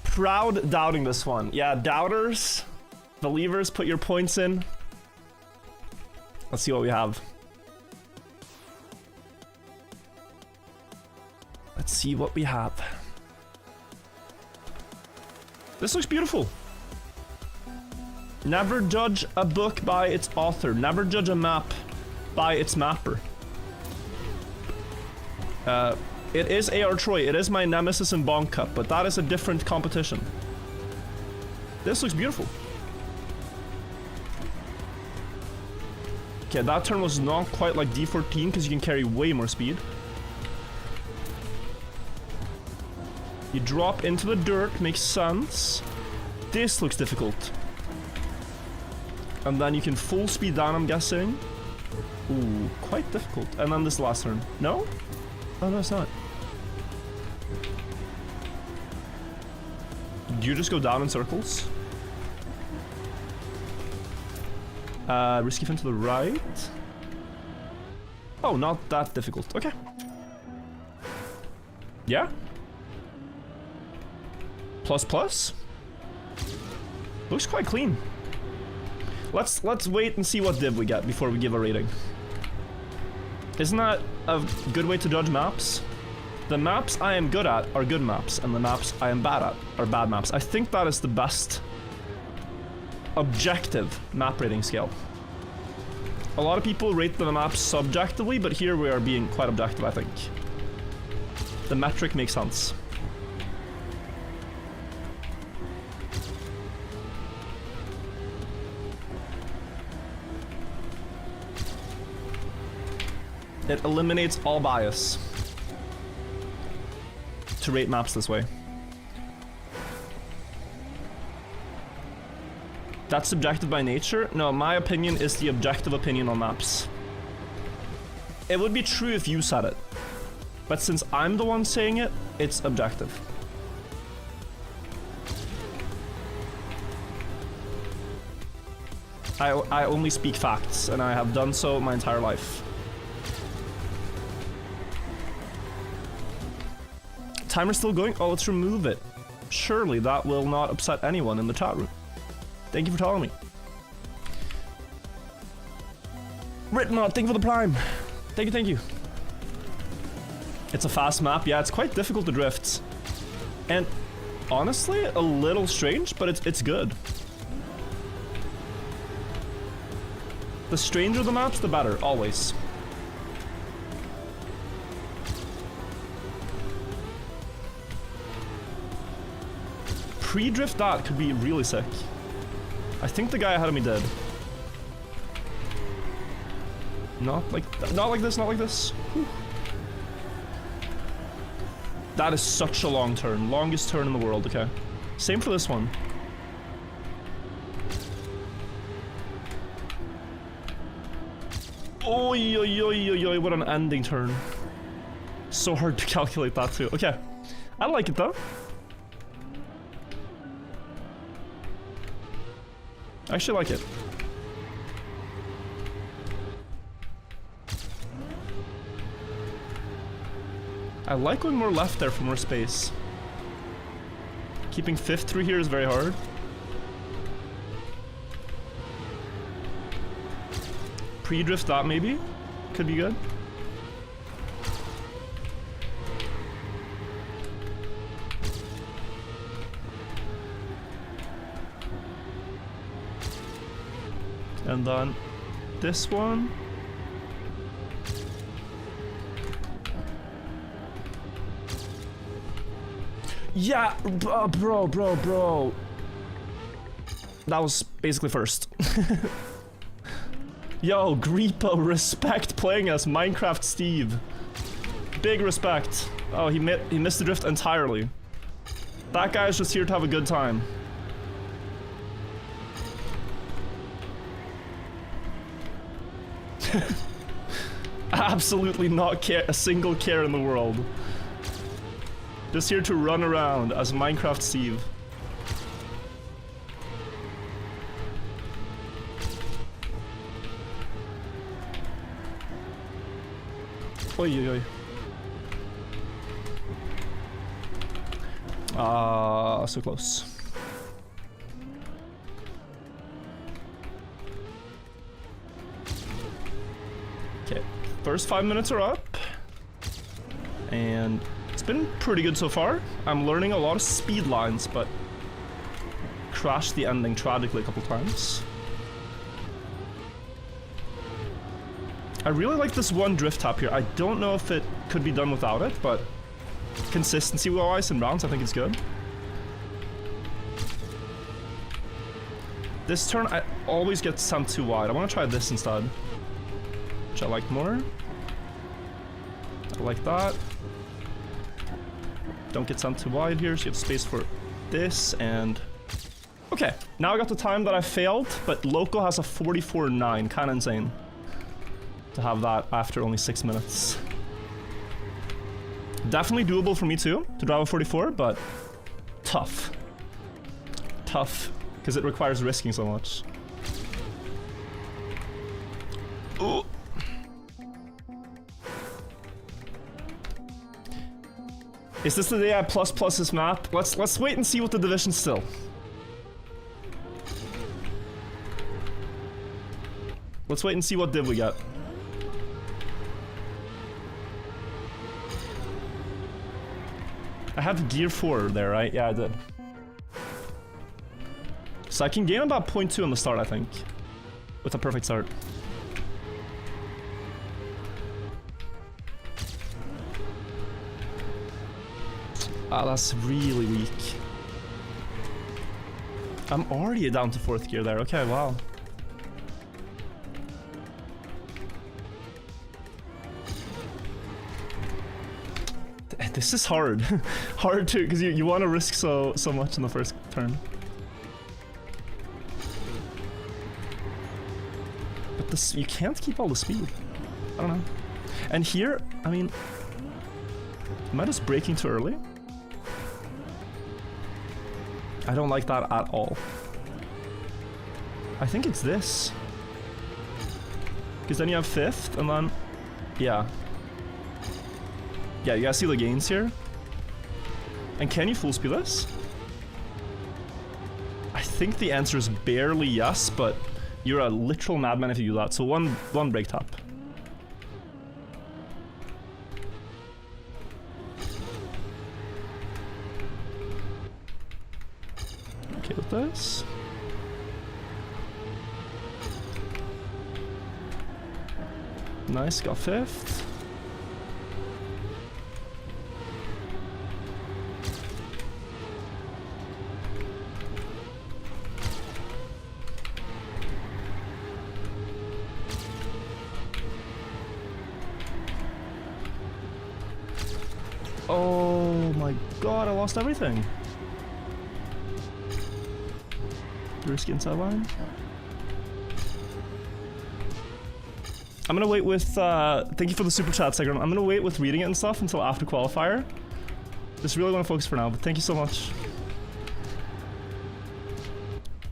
Proud doubting this one. Yeah, doubters, believers, put your points in. Let's see what we have. Let's see what we have. This looks beautiful. Never judge a book by its author. Never judge a map by its mapper. It is AR Troy. It is my nemesis in Bonk Cup, but that is a different competition. This looks beautiful. Okay, that turn was not quite like D14 because you can carry way more speed. You drop into the dirt, makes sense. This looks difficult. And then you can full speed down, I'm guessing. Ooh, quite difficult. And then this last turn. No? Oh, no, it's not. Do you just go down in circles? Risky fin to the right. Oh, not that difficult. Okay. Yeah. Plus plus. Looks quite clean. Let's wait and see what div we get before we give a rating. Isn't that a good way to judge maps? The maps I am good at are good maps, and the maps I am bad at are bad maps. I think that is the best objective map rating scale. A lot of people rate the maps subjectively, but here we are being quite objective, I think. The metric makes sense. It eliminates all bias to rate maps this way. That's subjective by nature? No, my opinion is the objective opinion on maps. It would be true if you said it. But since I'm the one saying it, it's objective. I only speak facts, and I have done so my entire life. Timer's still going? Oh, let's remove it. Surely that will not upset anyone in the chat room. Thank you for telling me. Ritmod, thank you for the prime. Thank you, thank you. It's a fast map. Yeah, it's quite difficult to drift. And honestly, a little strange, but it's good. The stranger the maps, the better, always. Pre-drift that could be really sick. I think the guy ahead of me did. Not like this, not like this. Whew. That is such a long turn. Longest turn in the world, okay. Same for this one. Oi, oi, oi, oi, oi, what an ending turn. So hard to calculate that too. Okay. I like it though. I actually like it. I like going more left there for more space. Keeping 5th through here is very hard. Pre-drift that maybe? Could be good. And then this one. Yeah, bro. That was basically first. Yo, Greepo, respect playing as Minecraft Steve. Big respect. Oh, he missed the drift entirely. That guy's just here to have a good time. Absolutely not care a single care in the world. Just here to run around as Minecraft Steve. Oi, oi, oi. So close. Okay, first 5 minutes are up. And it's been pretty good so far. I'm learning a lot of speed lines, but crashed the ending tragically a couple times. I really like this one drift tap here. I don't know if it could be done without it, but consistency-wise in rounds, I think it's good. This turn, I always get sent too wide. I want to try this instead, which I like more. I like that. Don't get sent too wide here, so you have space for this, and... Okay, now I got the time that I failed, but Loco has a 44.9, kinda insane. To have that after only 6 minutes. Definitely doable for me too, to drive a 44, but tough. Tough, because it requires risking so much. Ooh. Is this the day I plus this map? Let's wait and see what the division's still. Let's wait and see what div we get. I have gear 4 there, right? Yeah, I did. So I can gain about 0.2 on the start, I think. With a perfect start. Ah, that's really weak. I'm already down to 4th gear there. Okay, wow. This is hard. Hard too, because you want to risk so much in the first turn. But this, you can't keep all the speed. I don't know. And here, I mean, Am I just braking too early? I don't like that at all. I think it's this. Because then you have 5th, and then... Yeah. Yeah, you guys see the gains here? And can you full speed this? I think the answer is barely yes, but you're a literal madman if you do that. So one brake tap. Okay with this. Nice, got 5th. Oh my god, I lost everything. Risky inside line. I'm gonna wait with, thank you for the super chat, Segram. I'm gonna wait with reading it and stuff until after qualifier. Just really want to focus for now, but thank you so much.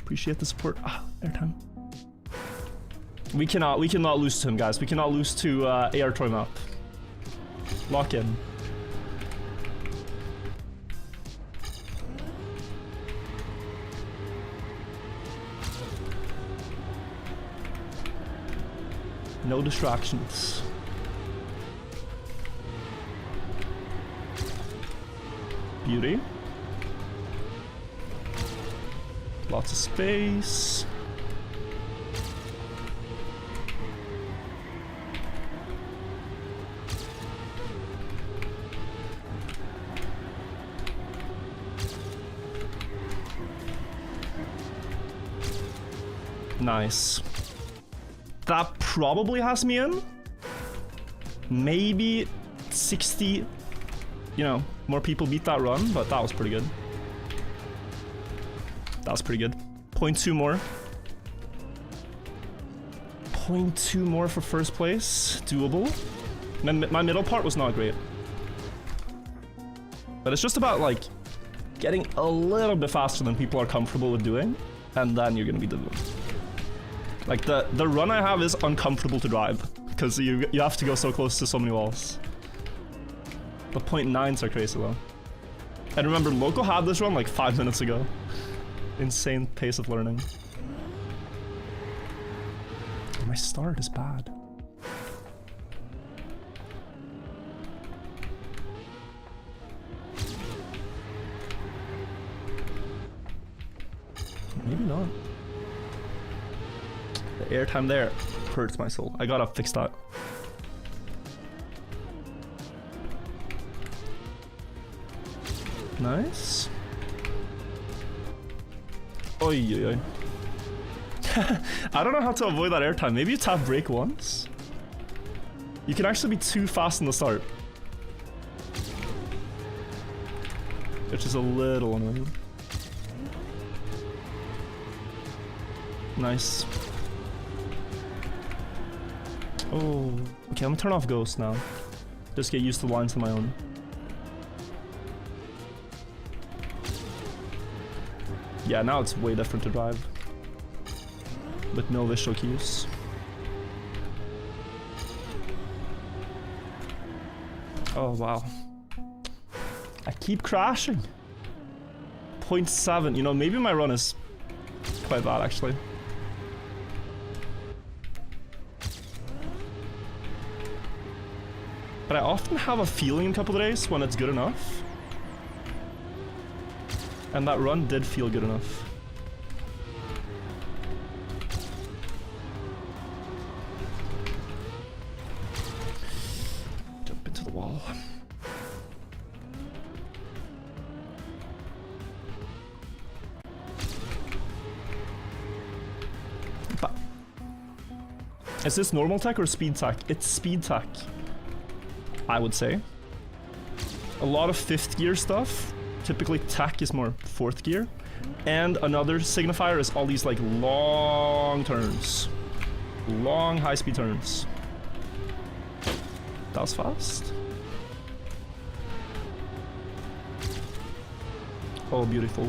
Appreciate the support. Ah, airtime. We cannot lose to him, guys. We cannot lose to AR Troy map. Lock in. No distractions. Beauty. Lots of space. Nice. That probably has me in. Maybe 60, you know, more people beat that run, but that was pretty good. That was pretty good. 0.2 more. 0.2 more for first place. Doable. My middle part was not great. But it's just about, like, getting a little bit faster than people are comfortable with doing, and then you're gonna be doing. Like, the run I have is uncomfortable to drive, because you have to go so close to so many walls. The 0.9s are crazy, though. And remember, Loco had this run like 5 minutes ago. Insane pace of learning. My start is bad. Maybe not. The airtime there hurts my soul. I gotta fix that. Nice. Oi, oi, oi. I don't know how to avoid that airtime. Maybe you tap brake once. You can actually be too fast in the start, which is a little annoying. Nice. Oh, okay, I'm gonna turn off Ghost now. Just get used to lines on my own. Yeah, now it's way different to drive. With no visual cues. Oh, wow. I keep crashing. 0.7, you know, maybe my run is quite bad, actually. But I often have a feeling in a couple of days when it's good enough. And that run did feel good enough. Jump into the wall. Is this normal tech or speed tech? It's speed tech, I would say. A lot of 5th gear stuff. Typically tech is more 4th gear. And another signifier is all these like long turns. Long high speed turns. That was fast. Oh, beautiful.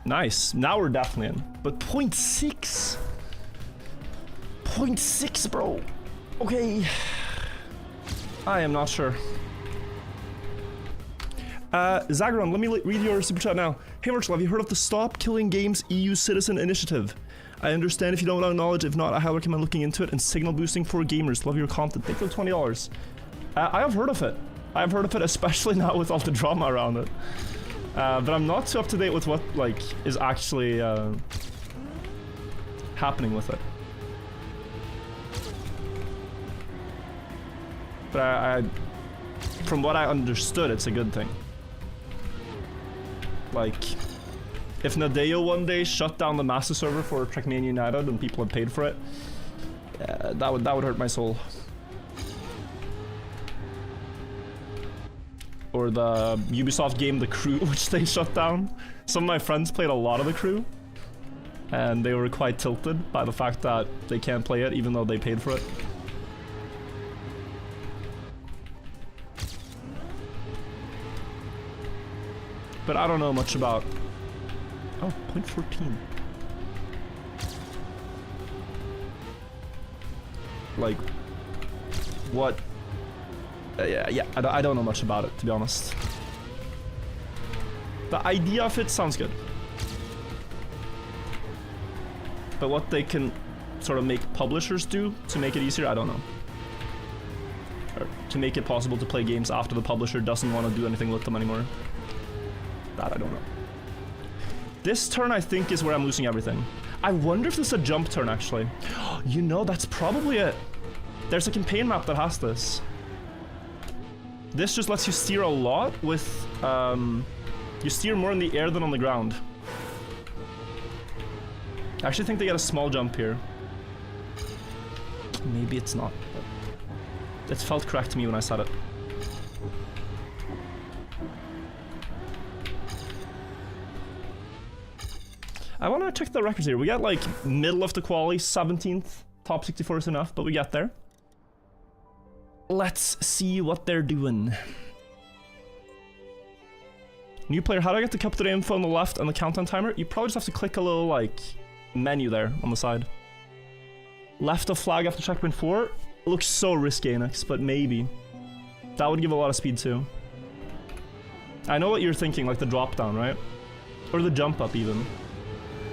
Nice. Now we're definitely in. But 0.6? 0.6, bro. Okay. I am not sure. Zagron, let me read your super chat now. Hey Virtual, have you heard of the Stop Killing Games EU Citizen Initiative? I understand if you don't know knowledge. If not, I highly recommend looking into it and signal boosting for gamers. Love your content. Thank you for $20. I have heard of it. I've heard of it, especially now with all the drama around it. But I'm not too up to date with what, like, is actually, happening with it. But from what I understood, it's a good thing. Like, if Nadeo one day shut down the master server for Trackmania United and people had paid for it, that would hurt my soul. Or the Ubisoft game The Crew, which they shut down. Some of my friends played a lot of The Crew, and they were quite tilted by the fact that they can't play it even though they paid for it. But I don't know much about... Oh, 0.14. Like, what? Yeah, I don't know much about it, to be honest. The idea of it sounds good. But what they can sort of make publishers do to make it easier, I don't know. Or to make it possible to play games after the publisher doesn't want to do anything with them anymore. That I don't know. This turn, I think, is where I'm losing everything. I wonder if this is a jump turn, actually. You know, that's probably it. There's a campaign map that has this. This just lets you steer a lot with, you steer more in the air than on the ground. I actually think they get a small jump here. Maybe it's not. It felt correct to me when I said it. I want to check the records here. We got like middle of the quali, 17th. Top 64 is enough, but we get there. Let's see what they're doing. New player, how do I get the cup to the info on the left and the countdown timer? You probably just have to click a little, like, menu there on the side. Left of flag after checkpoint 4. Looks so risky, Anix, but maybe. That would give a lot of speed too. I know what you're thinking, like the drop down, right? Or the jump up even.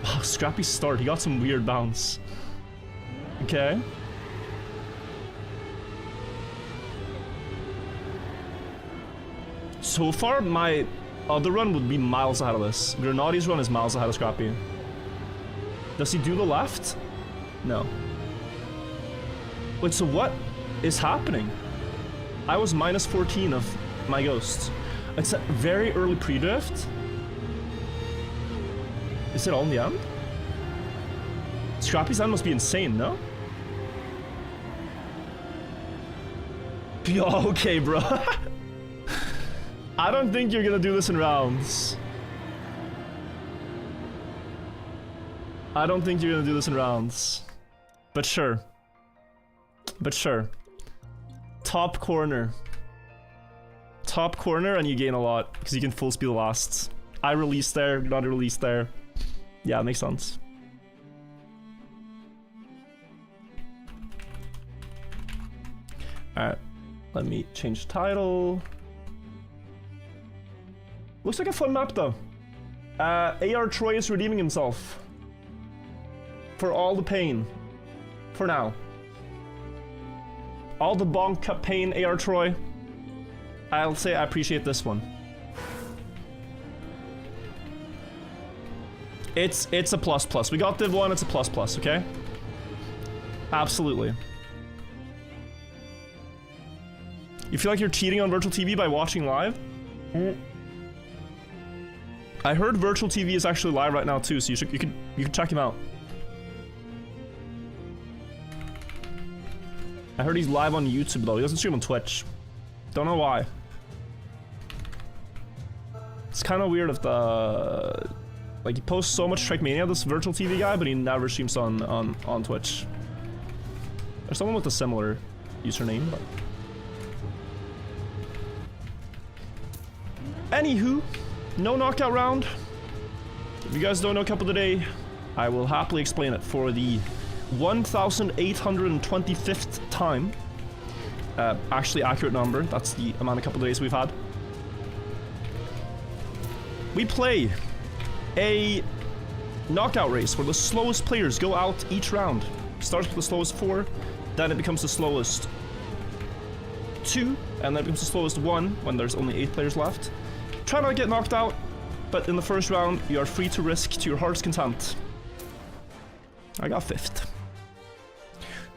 Wow, Scrappy start. He got some weird bounce. Okay. So far, my other run would be miles ahead of this. Grenadi's run is miles ahead of Scrappy. Does he do the left? No. Wait, so what is happening? I was minus 14 of my ghosts. It's a very early pre-drift. Is it all in the end? Scrappy's end must be insane, no? Yo, okay, bro. I don't think you're gonna do this in rounds. I don't think you're gonna do this in rounds. But sure. But sure. Top corner. Top corner and you gain a lot because you can full speed the lasts. I release there, not release there. Yeah, it makes sense. Alright. Let me change title. Looks like a fun map though. AR Troy is redeeming himself. For all the pain. For now. All the bonk cup pain, AR Troy. I'll say I appreciate this one. It's a plus plus. We got Div 1, it's a plus plus, okay? Absolutely. You feel like you're cheating on virtual TV by watching live? I heard virtual TV is actually live right now too, so you could check him out. I heard he's live on YouTube though. He doesn't stream on Twitch. Don't know why. It's kind of weird if the... Like, he posts so much Trackmania, this virtual TV guy, but he never streams on Twitch. There's someone with a similar username, but... Anywho, no knockout round. If you guys don't know Cup of the Day, I will happily explain it for the 1,825th time. Actually accurate number, that's the amount of Cup of the Days we've had. We play a knockout race where the slowest players go out each round. Starts with the slowest 4, then it becomes the slowest 2, and then it becomes the slowest 1 when there's only 8 players left. Try not to get knocked out, but in the first round, you are free to risk to your heart's content. I got 5th.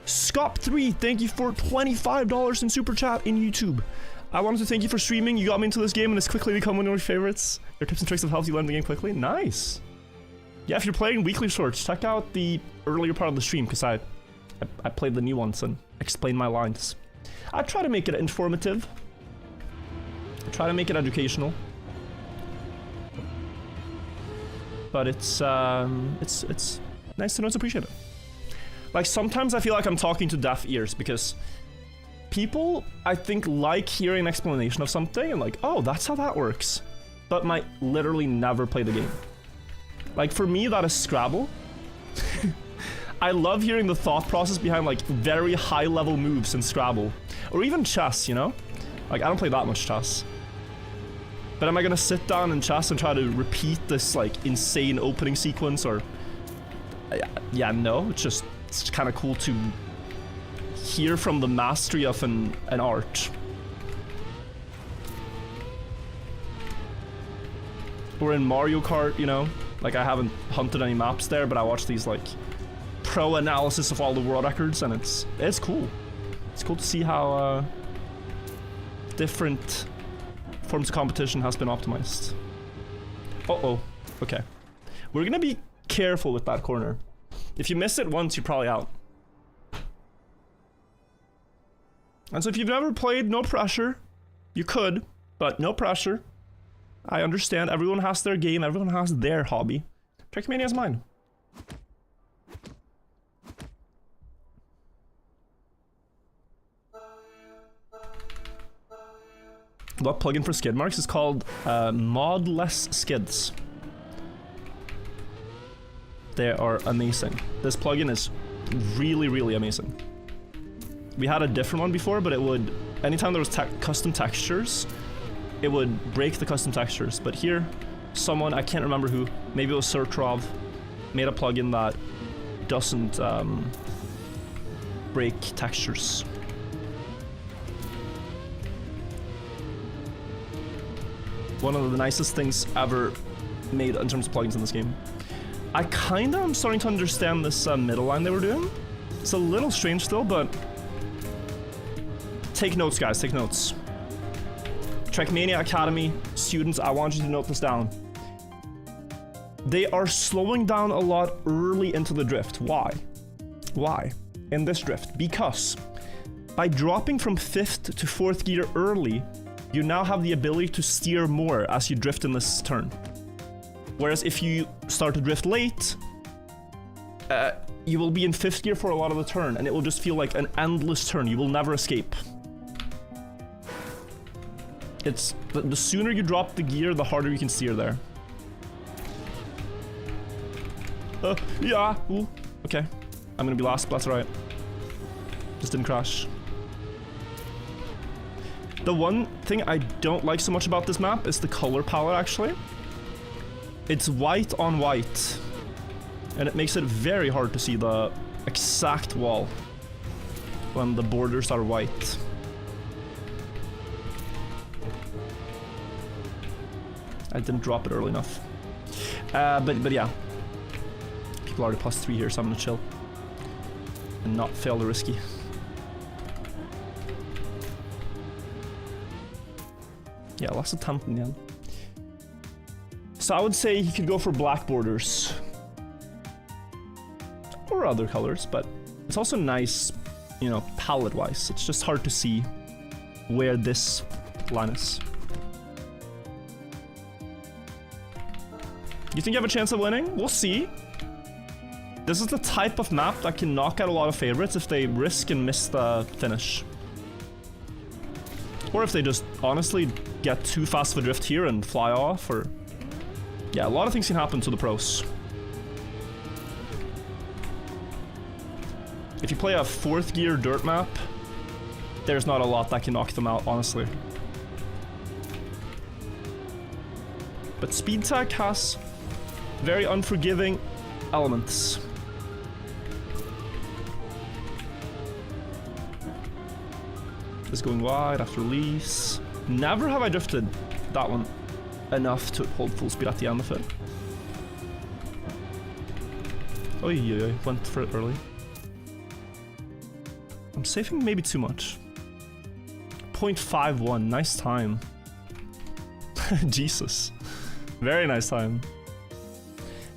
Scop3, thank you for $25 in Super Chat in YouTube. I wanted to thank you for streaming. You got me into this game and it's quickly become one of your favorites. Your tips and tricks have helped you learn the game quickly. Nice. Yeah, if you're playing weekly shorts, check out the earlier part of the stream because I played the new ones and explained my lines. I try to make it informative. I try to make it educational. But it's nice to know it's appreciated. Like, sometimes I feel like I'm talking to deaf ears because people, I think, like hearing an explanation of something and like, oh, that's how that works, but might literally never play the game. Like, for me, that is Scrabble. I love hearing the thought process behind, like, very high-level moves in Scrabble. Or even chess, you know? Like, I don't play that much chess. But am I gonna sit down in chess and try to repeat this, like, insane opening sequence, or... Yeah, no, it's kind of cool to hear from the mastery of an art. Or in Mario Kart, you know? Like, I haven't hunted any maps there, but I watch these, like, pro analysis of all the world records, and it's cool. It's cool to see how, different forms of competition has been optimized. Uh-oh. Okay. We're gonna be careful with that corner. If you miss it once, you're probably out. And so if you've never played, no pressure. You could, but no pressure. I understand. Everyone has their game. Everyone has their hobby. Trackmania is mine. What plugin for skid marks is called Modless Skids. They are amazing. This plugin is really, really amazing. We had a different one before, but it would, anytime there was custom textures, it would break the custom textures. But here, someone, I can't remember who, maybe it was Sertrov, made a plugin that doesn't break textures. One of the nicest things ever made in terms of plugins in this game. I kinda am starting to understand this middle line they were doing. It's a little strange still, but take notes, guys, take notes. Trackmania Academy students, I want you to note this down. They are slowing down a lot early into the drift. Why? Why? In this drift? Because by dropping from 5th to 4th gear early, you now have the ability to steer more as you drift in this turn. Whereas if you start to drift late, you will be in 5th gear for a lot of the turn, and it will just feel like an endless turn. You will never escape. It's the sooner you drop the gear, the harder you can steer there. Yeah, ooh, okay. I'm gonna be last, but that's alright. Just didn't crash. The one thing I don't like so much about this map is the color palette, actually. It's white on white, and it makes it very hard to see the exact wall when the borders are white. I didn't drop it early enough. But yeah. People are already +3 here, so I'm gonna chill. And not fail the risky. Yeah, lots of temp in the end. So I would say he could go for black borders. Or other colors, but it's also nice you know, palette-wise. It's just hard to see where this line is. You think you have a chance of winning? We'll see. This is the type of map that can knock out a lot of favorites if they risk and miss the finish. Or if they just honestly get too fast of a drift here and fly off, or... Yeah, a lot of things can happen to the pros. If you play a 4th gear dirt map, there's not a lot that can knock them out, honestly. But Speed Tech has very unforgiving elements. Is going wide after release. Never have I drifted that one enough to hold full speed at the end of it. Oh yeah, went for it early. I'm saving maybe too much. 0.51, nice time. Jesus. Very nice time.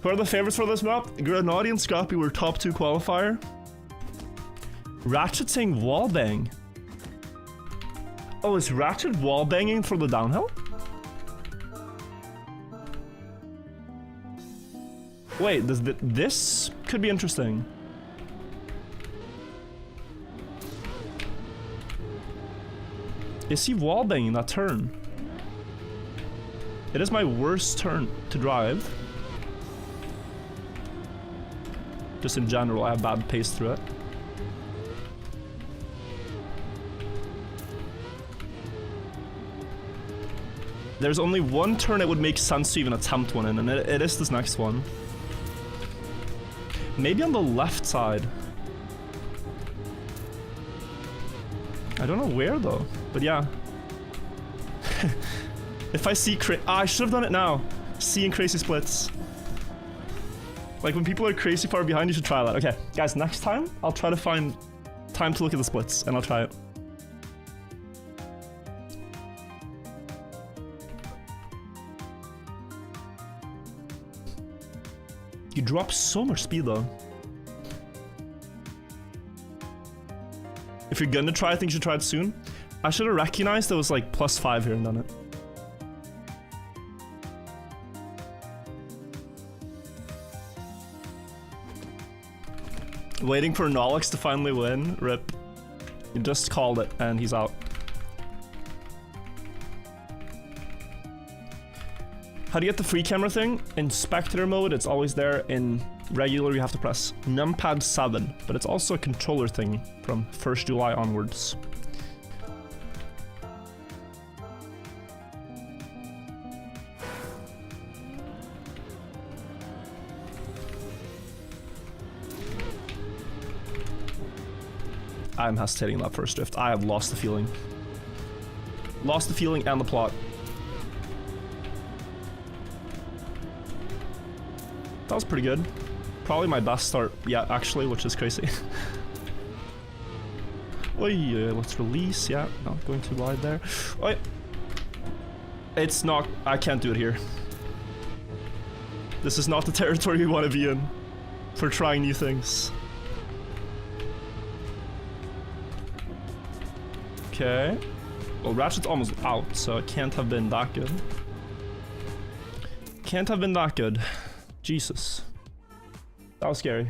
Who are the favorites for this map? Grenadi and Scrappy were top 2 qualifier. Ratchet saying wallbang. Oh, is Ratchet wallbanging for the downhill? Wait, this could be interesting. Is he wallbanging that turn? It is my worst turn to drive. Just in general, I have bad pace through it. There's only one turn it would make sense to even attempt one in, and it is this next one. Maybe on the left side. I don't know where though, but yeah. If I see I should have done it now. Seeing crazy splits. Like when people are crazy far behind, you should try that. Okay, guys, next time I'll try to find time to look at the splits, and I'll try it. You drop so much speed though. If you're gonna try, I think you should try it soon. I should have recognized it was like +5 here and done it. Waiting for Nolix to finally win. Rip. You just called it and he's out. How do you get the free camera thing? In spectator mode, it's always there. In regular, you have to press numpad 7, but it's also a controller thing from 1st July onwards. I'm hesitating in that first drift. I have lost the feeling. Lost the feeling and the plot. That was pretty good. Probably my best start yet, actually, which is crazy. Oy, let's release. Yeah, not going too wide there. Oy. It's not... I can't do it here. This is not the territory we want to be in for trying new things. Okay. Well, Ratchet's almost out, so it can't have been that good. Can't have been that good. Jesus. That was scary.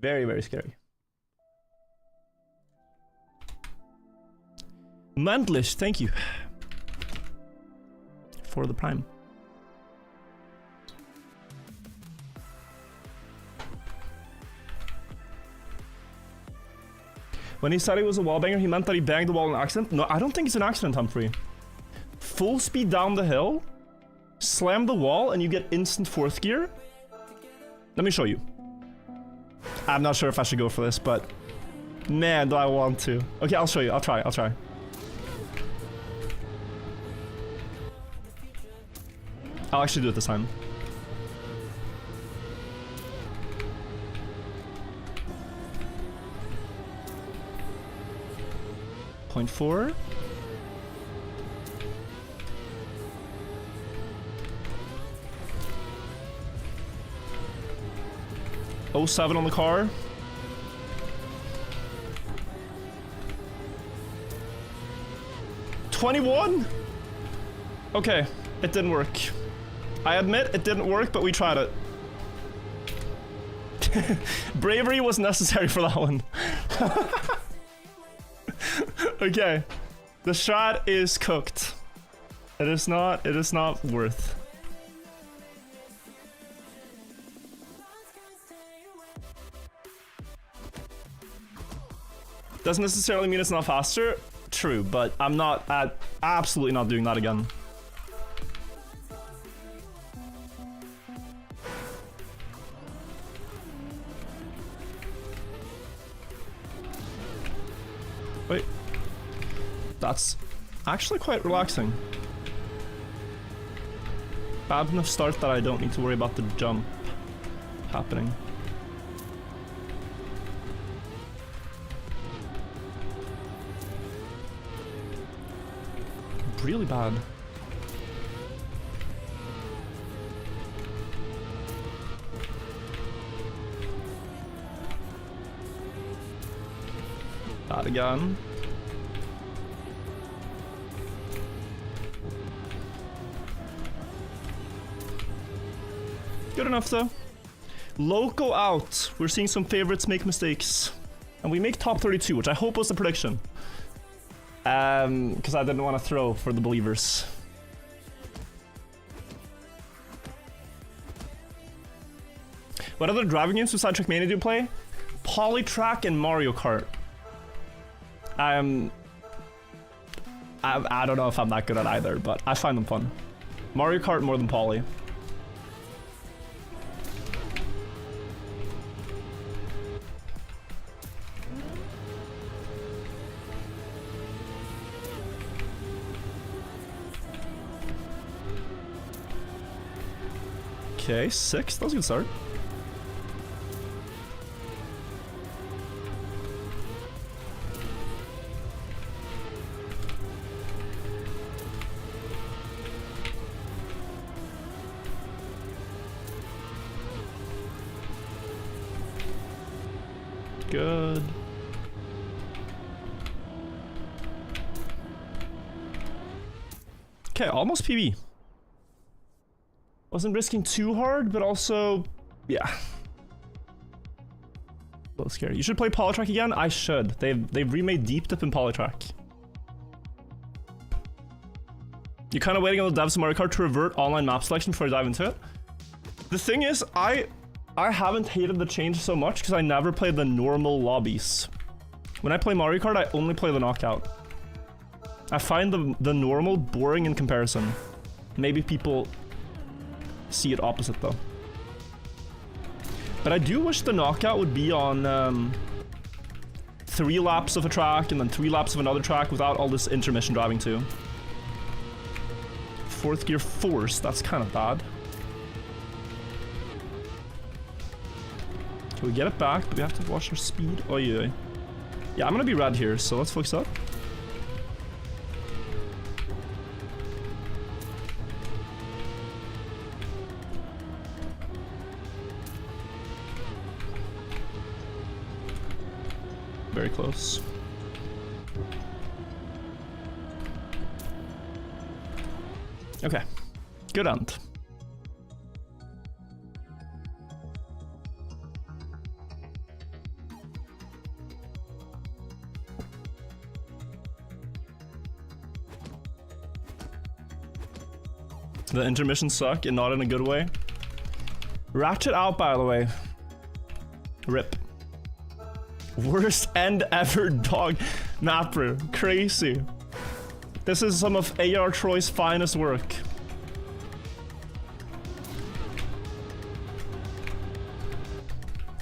Very, very scary. Mandlish, thank you for the prime. When he said he was a wallbanger, he meant that he banged the wall in an accident? No, I don't think it's an accident, Humphrey. Full speed down the hill, slam the wall, and you get instant 4th gear? Let me show you. I'm not sure if I should go for this, but... Man, do I want to. Okay, I'll show you. I'll try. I'll actually do it this time. Point 4. Oh, 07 on the car. 21? Okay, it didn't work. I admit it didn't work, but we tried it. Bravery was necessary for that one. Okay. The strat is cooked. It is not worth. Doesn't necessarily mean it's not faster. True, but I'm absolutely not doing that again. Wait. That's actually quite relaxing. Bad enough start that I don't need to worry about the jump happening. Really bad. That again. Good enough though. Loco out. We're seeing some favorites make mistakes. And we make top 32, which I hope was the prediction. Because I didn't want to throw for the believers. What other driving games besides Trackmania do you play? Polytrack and Mario Kart. I don't know if I'm that good at either, but I find them fun. Mario Kart more than Poly. Okay, 6. That was a good start. Good. Okay, almost PB. Wasn't risking too hard, but also, yeah. A little scary. You should play Polytrack again? I should. They've remade Deep Dip in Polytrack. You're kind of waiting on the devs of Mario Kart to revert online map selection before I dive into it. The thing is, I haven't hated the change so much because I never played the normal lobbies. When I play Mario Kart, I only play the knockout. I find the normal boring in comparison. Maybe people see it opposite though. But I do wish the knockout would be on 3 laps of a track and then 3 laps of another track without all this intermission driving too. 4th gear force, that's kind of bad. Can we get it back? But we have to watch our speed. Oh yeah. Yeah, I'm gonna be red here, so let's focus up. Very close. Okay. Good end. The intermissions suck and not in a good way. Ratchet out, by the way. RIP. Worst end ever, dog. Mapper. Crazy. This is some of AR Troy's finest work.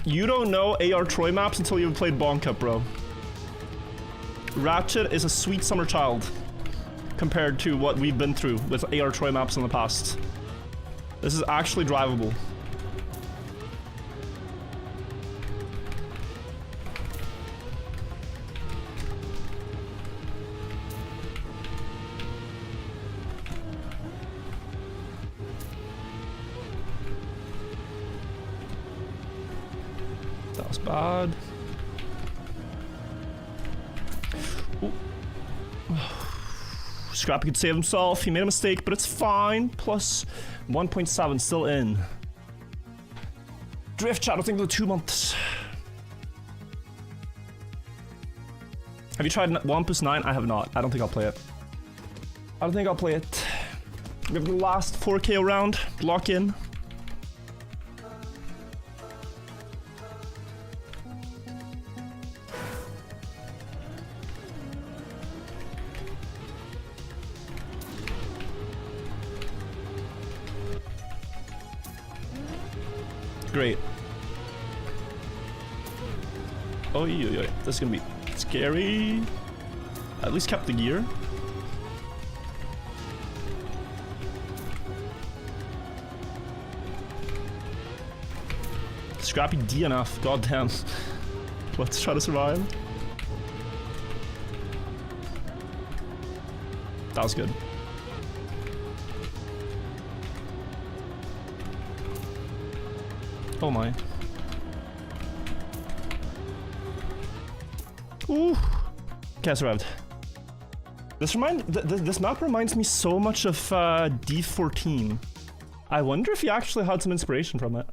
You don't know AR Troy maps until you've played Bon Cup, bro. Ratchet is a sweet summer child compared to what we've been through with AR Troy maps in the past. This is actually drivable. That was bad. Scrappy could save himself. He made a mistake, but it's fine. Plus 1.7 still in. Drift chat, I think the 2 months. Have you tried Wampus 9? I have not. I don't think I'll play it. I don't think I'll play it. We have the last 4K round. Lock in. Great. Oh, this is gonna be scary. At least kept the gear. Scrappy DNF, goddamn. Let's try to survive. That was good. Oh my. Ooh. Okay, I survived. This map reminds me so much of D14. I wonder if he actually had some inspiration from it.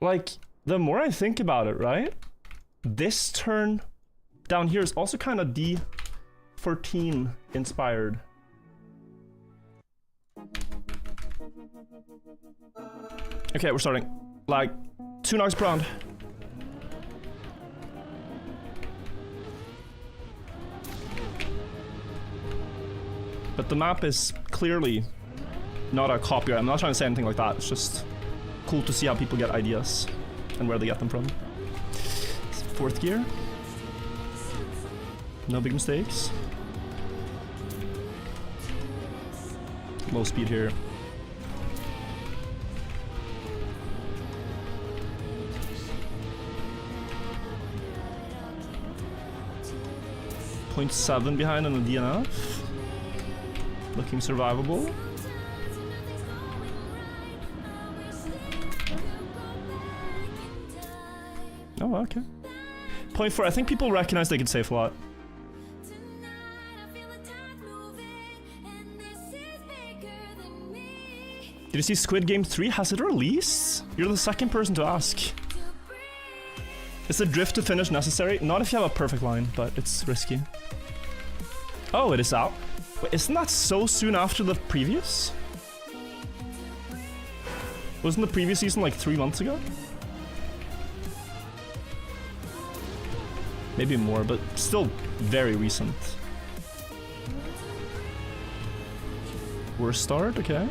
Like, the more I think about it, right? This turn down here is also kind of D14 inspired. Okay, we're starting. Like, 2 knocks per round. But the map is clearly not a copyright. I'm not trying to say anything like that. It's just cool to see how people get ideas and where they get them from. 4th gear. No big mistakes. Low speed here. .7 behind on the DNF. Looking survivable. Oh, okay. .4, I think people recognize they can save a lot. Did you see Squid Game 3? Has it released? You're the second person to ask. Is the drift to finish necessary? Not if you have a perfect line, but it's risky. Oh, it is out. Wait, isn't that so soon after the previous? Wasn't the previous season like 3 months ago? Maybe more, but still very recent. Worst start, okay.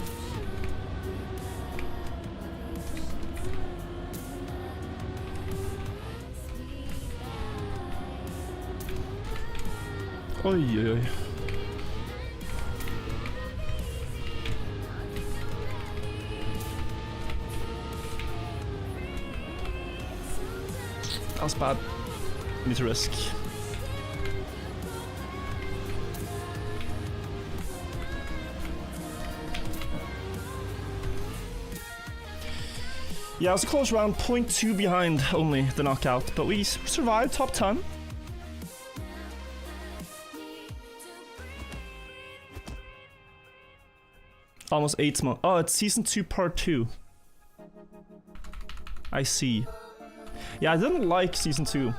Oy, oy, oy. That was bad. We need to risk. Yeah, it was a close round, 0.2 behind only the knockout, but we survived top 10. Almost 8 months. Oh, it's season 2, part 2. I see. Yeah, I didn't like season 2.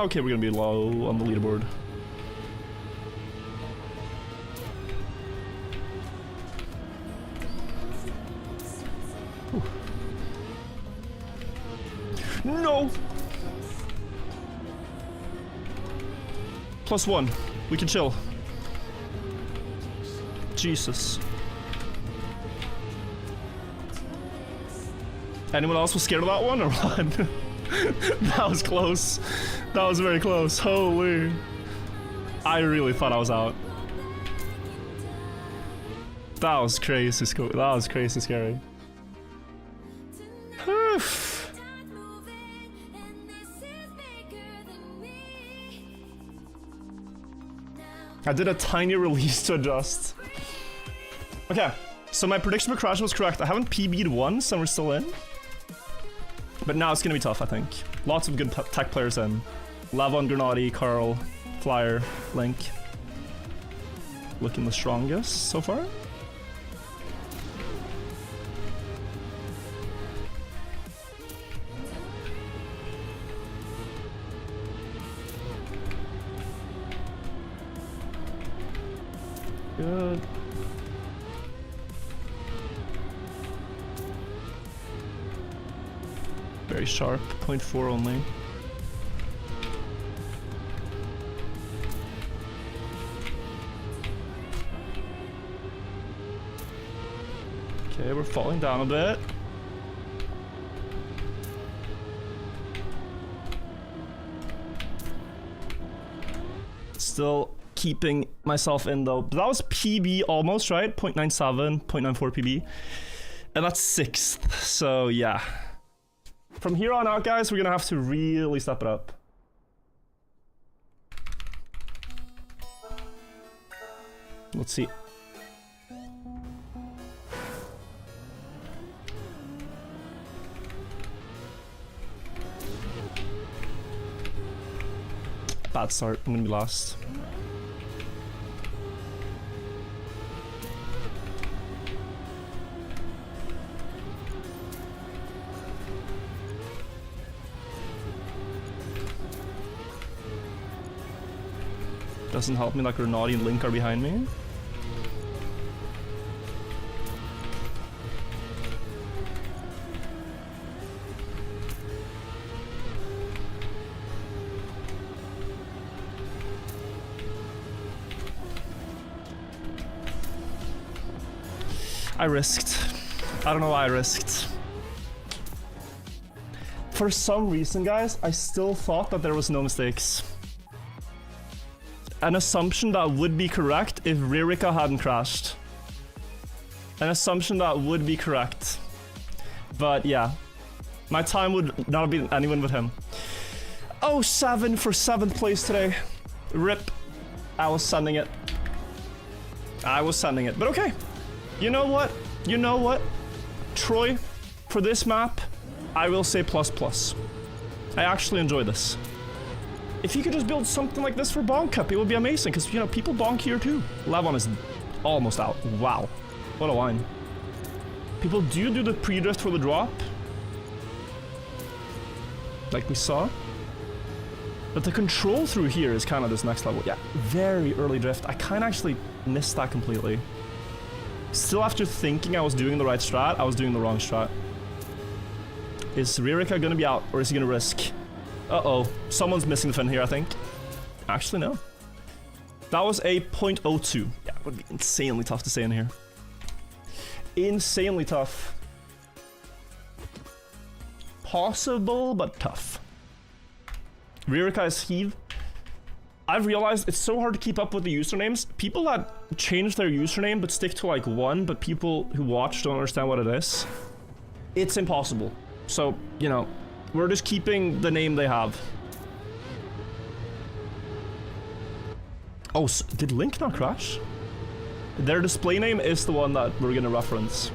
Okay, we're gonna be low on the leaderboard. Ooh. No! +1. We can chill. Jesus. Anyone else was scared of that one or what? That was close. That was very close. Holy. I really thought I was out. That was crazy. That was crazy scary. I did a tiny release to adjust. Okay, So my prediction for Crash was correct. I haven't PB'd once and we're still in. But now it's gonna be tough, I think. Lots of good tech players in. Lavon, Grenadi, Carl, Flyer, Link. Looking the strongest so far. Good. Very sharp, 0.4 only. Okay, we're falling down a bit. Still keeping myself in though. But that was PB almost, right? 0.97, 0.94 PB. And that's 6th, so yeah. From here on out, guys, we're gonna have to really step it up. Let's see. Bad start, I'm gonna be last. Doesn't help me that Grenadi and Link are behind me. I risked. I don't know why I risked. For some reason, guys, I still thought that there was no mistakes. An assumption that would be correct if Ririka hadn't crashed. An assumption that would be correct. But yeah, my time would not have been anyone but him. Oh, 7 for 7th place today. RIP. I was sending it. I was sending it, but okay. You know what? You know what? Troy, for this map, I will say plus plus. I actually enjoy this. If you could just build something like this for Bonk Cup, it would be amazing, because, you know, people bonk here too. Lavon is almost out. Wow. What a line. People do the pre-drift for the drop. Like we saw. But the control through here is kind of this next level. Yeah, very early drift. I kind of actually missed that completely. Still, after thinking I was doing the right strat, I was doing the wrong strat. Is Ririka gonna be out, or is he gonna risk? Uh-oh, someone's missing the fin here, I think. Actually, no. That was a 0.02. Yeah, it would be insanely tough to say in here. Insanely tough. Possible, but tough. Ririka is Heave. I've realized it's so hard to keep up with the usernames. People that change their username but stick to like one, but people who watch don't understand what it is. It's impossible. So, you know, we're just keeping the name they have. Oh, so did Link not crash? Their display name is the one that we're gonna reference.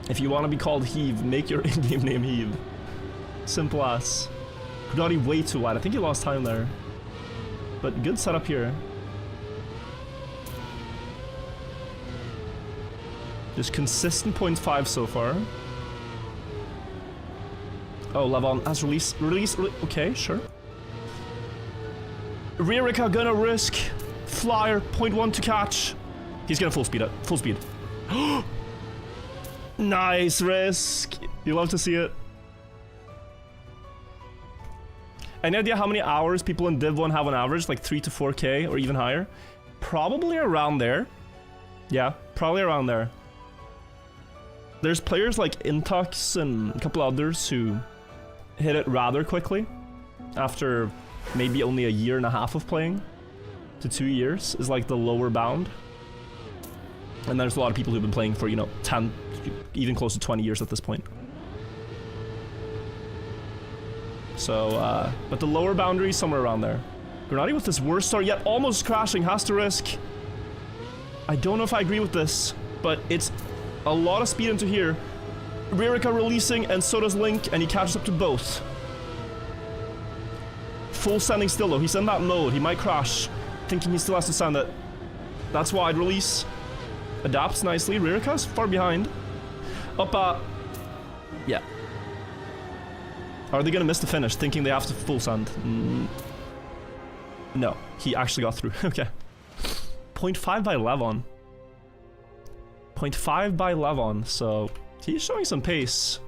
If you want to be called Heave, make your in-game name Heave. Simple as. Grenadi way too wide. I think he lost time there. But good setup here. Just consistent 0.5 so far. Oh, Lavon has release. Okay, sure. Ririka gonna risk. Flyer, 0.1 to catch. He's gonna full speed it. Full speed. Nice risk. You love to see it. Any idea how many hours people in Div 1 have on average? Like 3 to 4K or even higher? Probably around there. Yeah, probably around there. There's players like Intux and a couple others who hit it rather quickly. After maybe only a year and a half of playing. To 2 years is like the lower bound. And there's a lot of people who've been playing for, you know, 10, even close to 20 years at this point. So, but the lower boundary is somewhere around there. Grenadi with this worst start yet almost crashing, has to risk. I don't know if I agree with this. but it's a lot of speed into here. Ririka releasing, and so does Link, and he catches up to both. Full sending still though, he's in that mode, he might crash, thinking he still has to send it. That's wide release. Adapts nicely, Ririka's far behind. Up yeah. Are they gonna miss the finish, thinking they have to full send? No, he actually got through, okay. 0.5 by Levon. 0.5 by Levon, so he's showing some pace.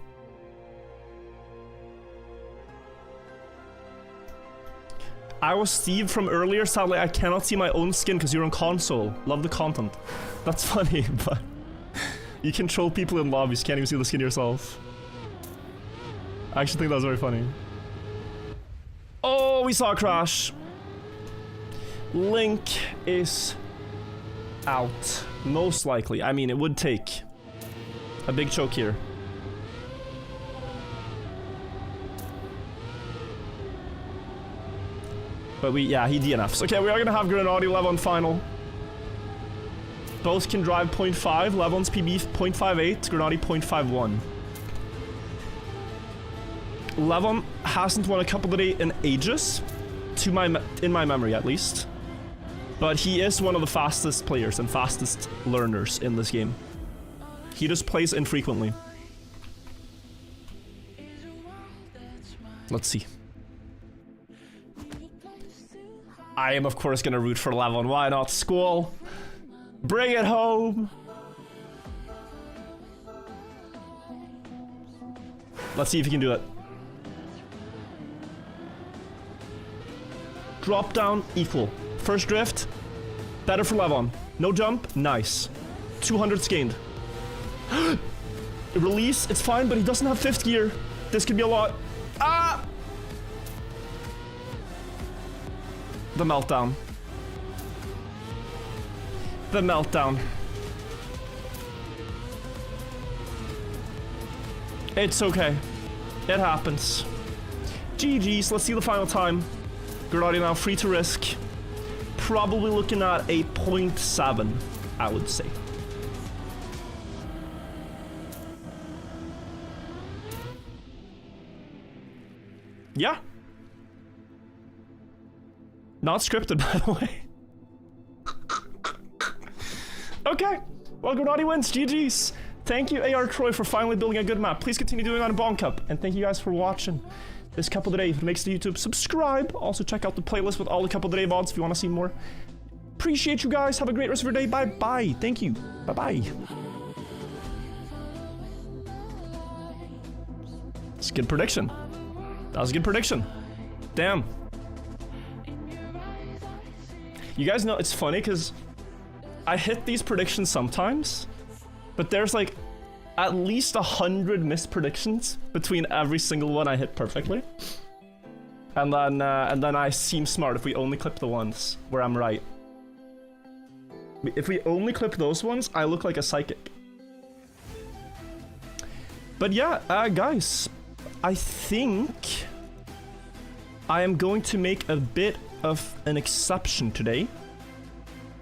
I was Steve from earlier, sadly I cannot see my own skin because you're on console. Love the content. That's funny, but you can troll people in lobbies, can't even see the skin yourself. I actually think that was very funny. Oh, we saw a crash. Link is out, most likely. I mean, it would take a big choke here. But yeah, he DNFs. Okay, we are gonna have Grenadi Levon final. Both can drive 0.5. Levon's PB 0.58, Grenadi 0.51. Levon hasn't won a couple today in ages, in my memory at least. But he is one of the fastest players and fastest learners in this game. He just plays infrequently. Let's see. I am of course gonna root for Levon. Why not? Squall. Bring it home. Let's see if he can do it. Drop down, equal. First drift, better for Levon. No jump, nice. 200 gained. Release, it's fine, but he doesn't have 5th gear. This could be a lot. Ah! The meltdown. The meltdown. It's okay. It happens. GG's, let's see the final time. Grenadi now free to risk. Probably looking at a 0.7, I would say. Yeah. Not scripted, by the way. Okay. Well, Grenadi wins. GG's. Thank you, AR Troy, for finally building a good map. Please continue doing that in Bon Cup. And thank you guys for watching this Couple Today. If it makes the YouTube, subscribe. Also, check out the playlist with all the Couple Today VODs if you want to see more. Appreciate you guys. Have a great rest of your day. Bye-bye. Thank you. Bye-bye. It's a good prediction. That was a good prediction. Damn. You guys know, it's funny because I hit these predictions sometimes, but there's like at least 100 missed predictions between every single one I hit perfectly. And then I seem smart if we only clip the ones where I'm right. If we only clip those ones, I look like a psychic. But yeah, guys, I think I am going to make a bit of an exception today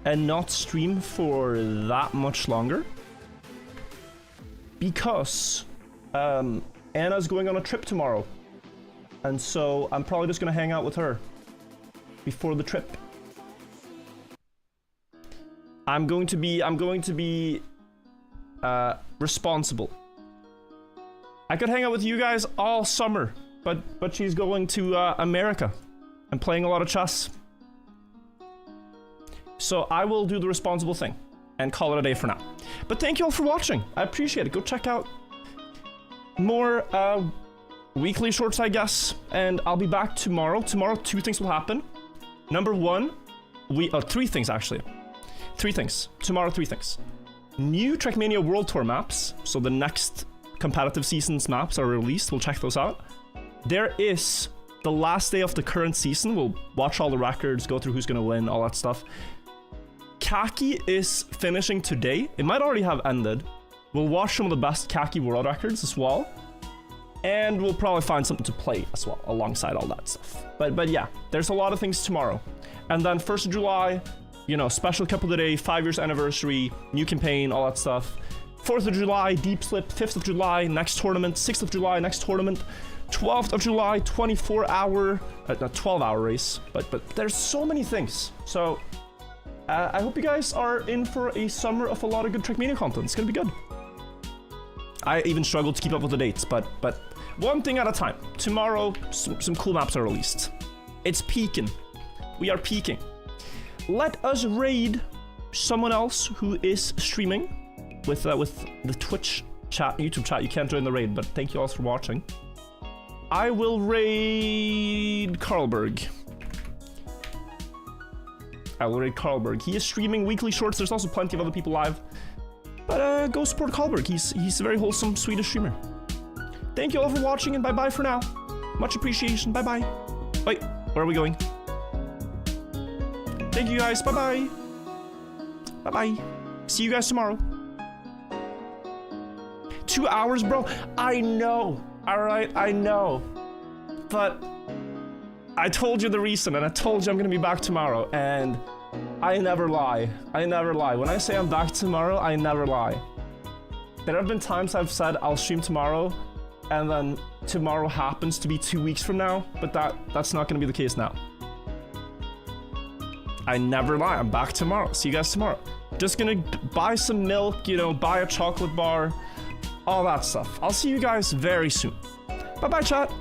and not stream for that much longer because Anna's going on a trip tomorrow, and so I'm probably just gonna hang out with her before the trip. I'm going to be responsible. I could hang out with you guys all summer, but she's going to America and playing a lot of chess. So I will do the responsible thing and call it a day for now. But thank you all for watching. I appreciate it. Go check out more weekly shorts, I guess. And I'll be back tomorrow. Tomorrow, 2 things will happen. Number 1, 3 things actually. 3 things. Tomorrow, 3 things. New Trackmania World Tour maps. So the next competitive season's maps are released. We'll check those out. There is the last day of the current season. We'll watch all the records, go through who's gonna win, all that stuff. Khaki is finishing today. It might already have ended. We'll watch some of the best Khaki world records as well. And we'll probably find something to play as well, alongside all that stuff. But yeah, there's a lot of things tomorrow. And then 1st of July, you know, special couple of day, 5 years anniversary, new campaign, all that stuff. 4th of July, Deep Slip. 5th of July, next tournament. 6th of July, next tournament. 12th of July, 24-hour, not 12-hour race. But there's so many things. So I hope you guys are in for a summer of a lot of good Trackmania content. It's gonna be good. I even struggled to keep up with the dates, but one thing at a time. Tomorrow, some cool maps are released. It's peaking. We are peaking. Let us raid someone else who is streaming with the Twitch chat, YouTube chat. You can't join the raid, but thank you all for watching. I will raid Carlberg. I will raid Carlberg. He is streaming weekly shorts. There's also plenty of other people live. But go support Carlberg. He's a very wholesome Swedish streamer. Thank you all for watching, and bye-bye for now. Much appreciation. Bye-bye. Wait, where are we going? Thank you guys. Bye-bye. Bye-bye. See you guys tomorrow. 2 hours, bro. I know. Alright, I know. But I told you the reason, and I told you I'm gonna be back tomorrow, and I never lie. I never lie. When I say I'm back tomorrow, I never lie. There have been times I've said I'll stream tomorrow, and then tomorrow happens to be 2 weeks from now, but that's not gonna be the case now. I never lie. I'm back tomorrow. See you guys tomorrow. Just gonna buy some milk, you know, buy a chocolate bar, all that stuff. I'll see you guys very soon. Bye-bye, chat.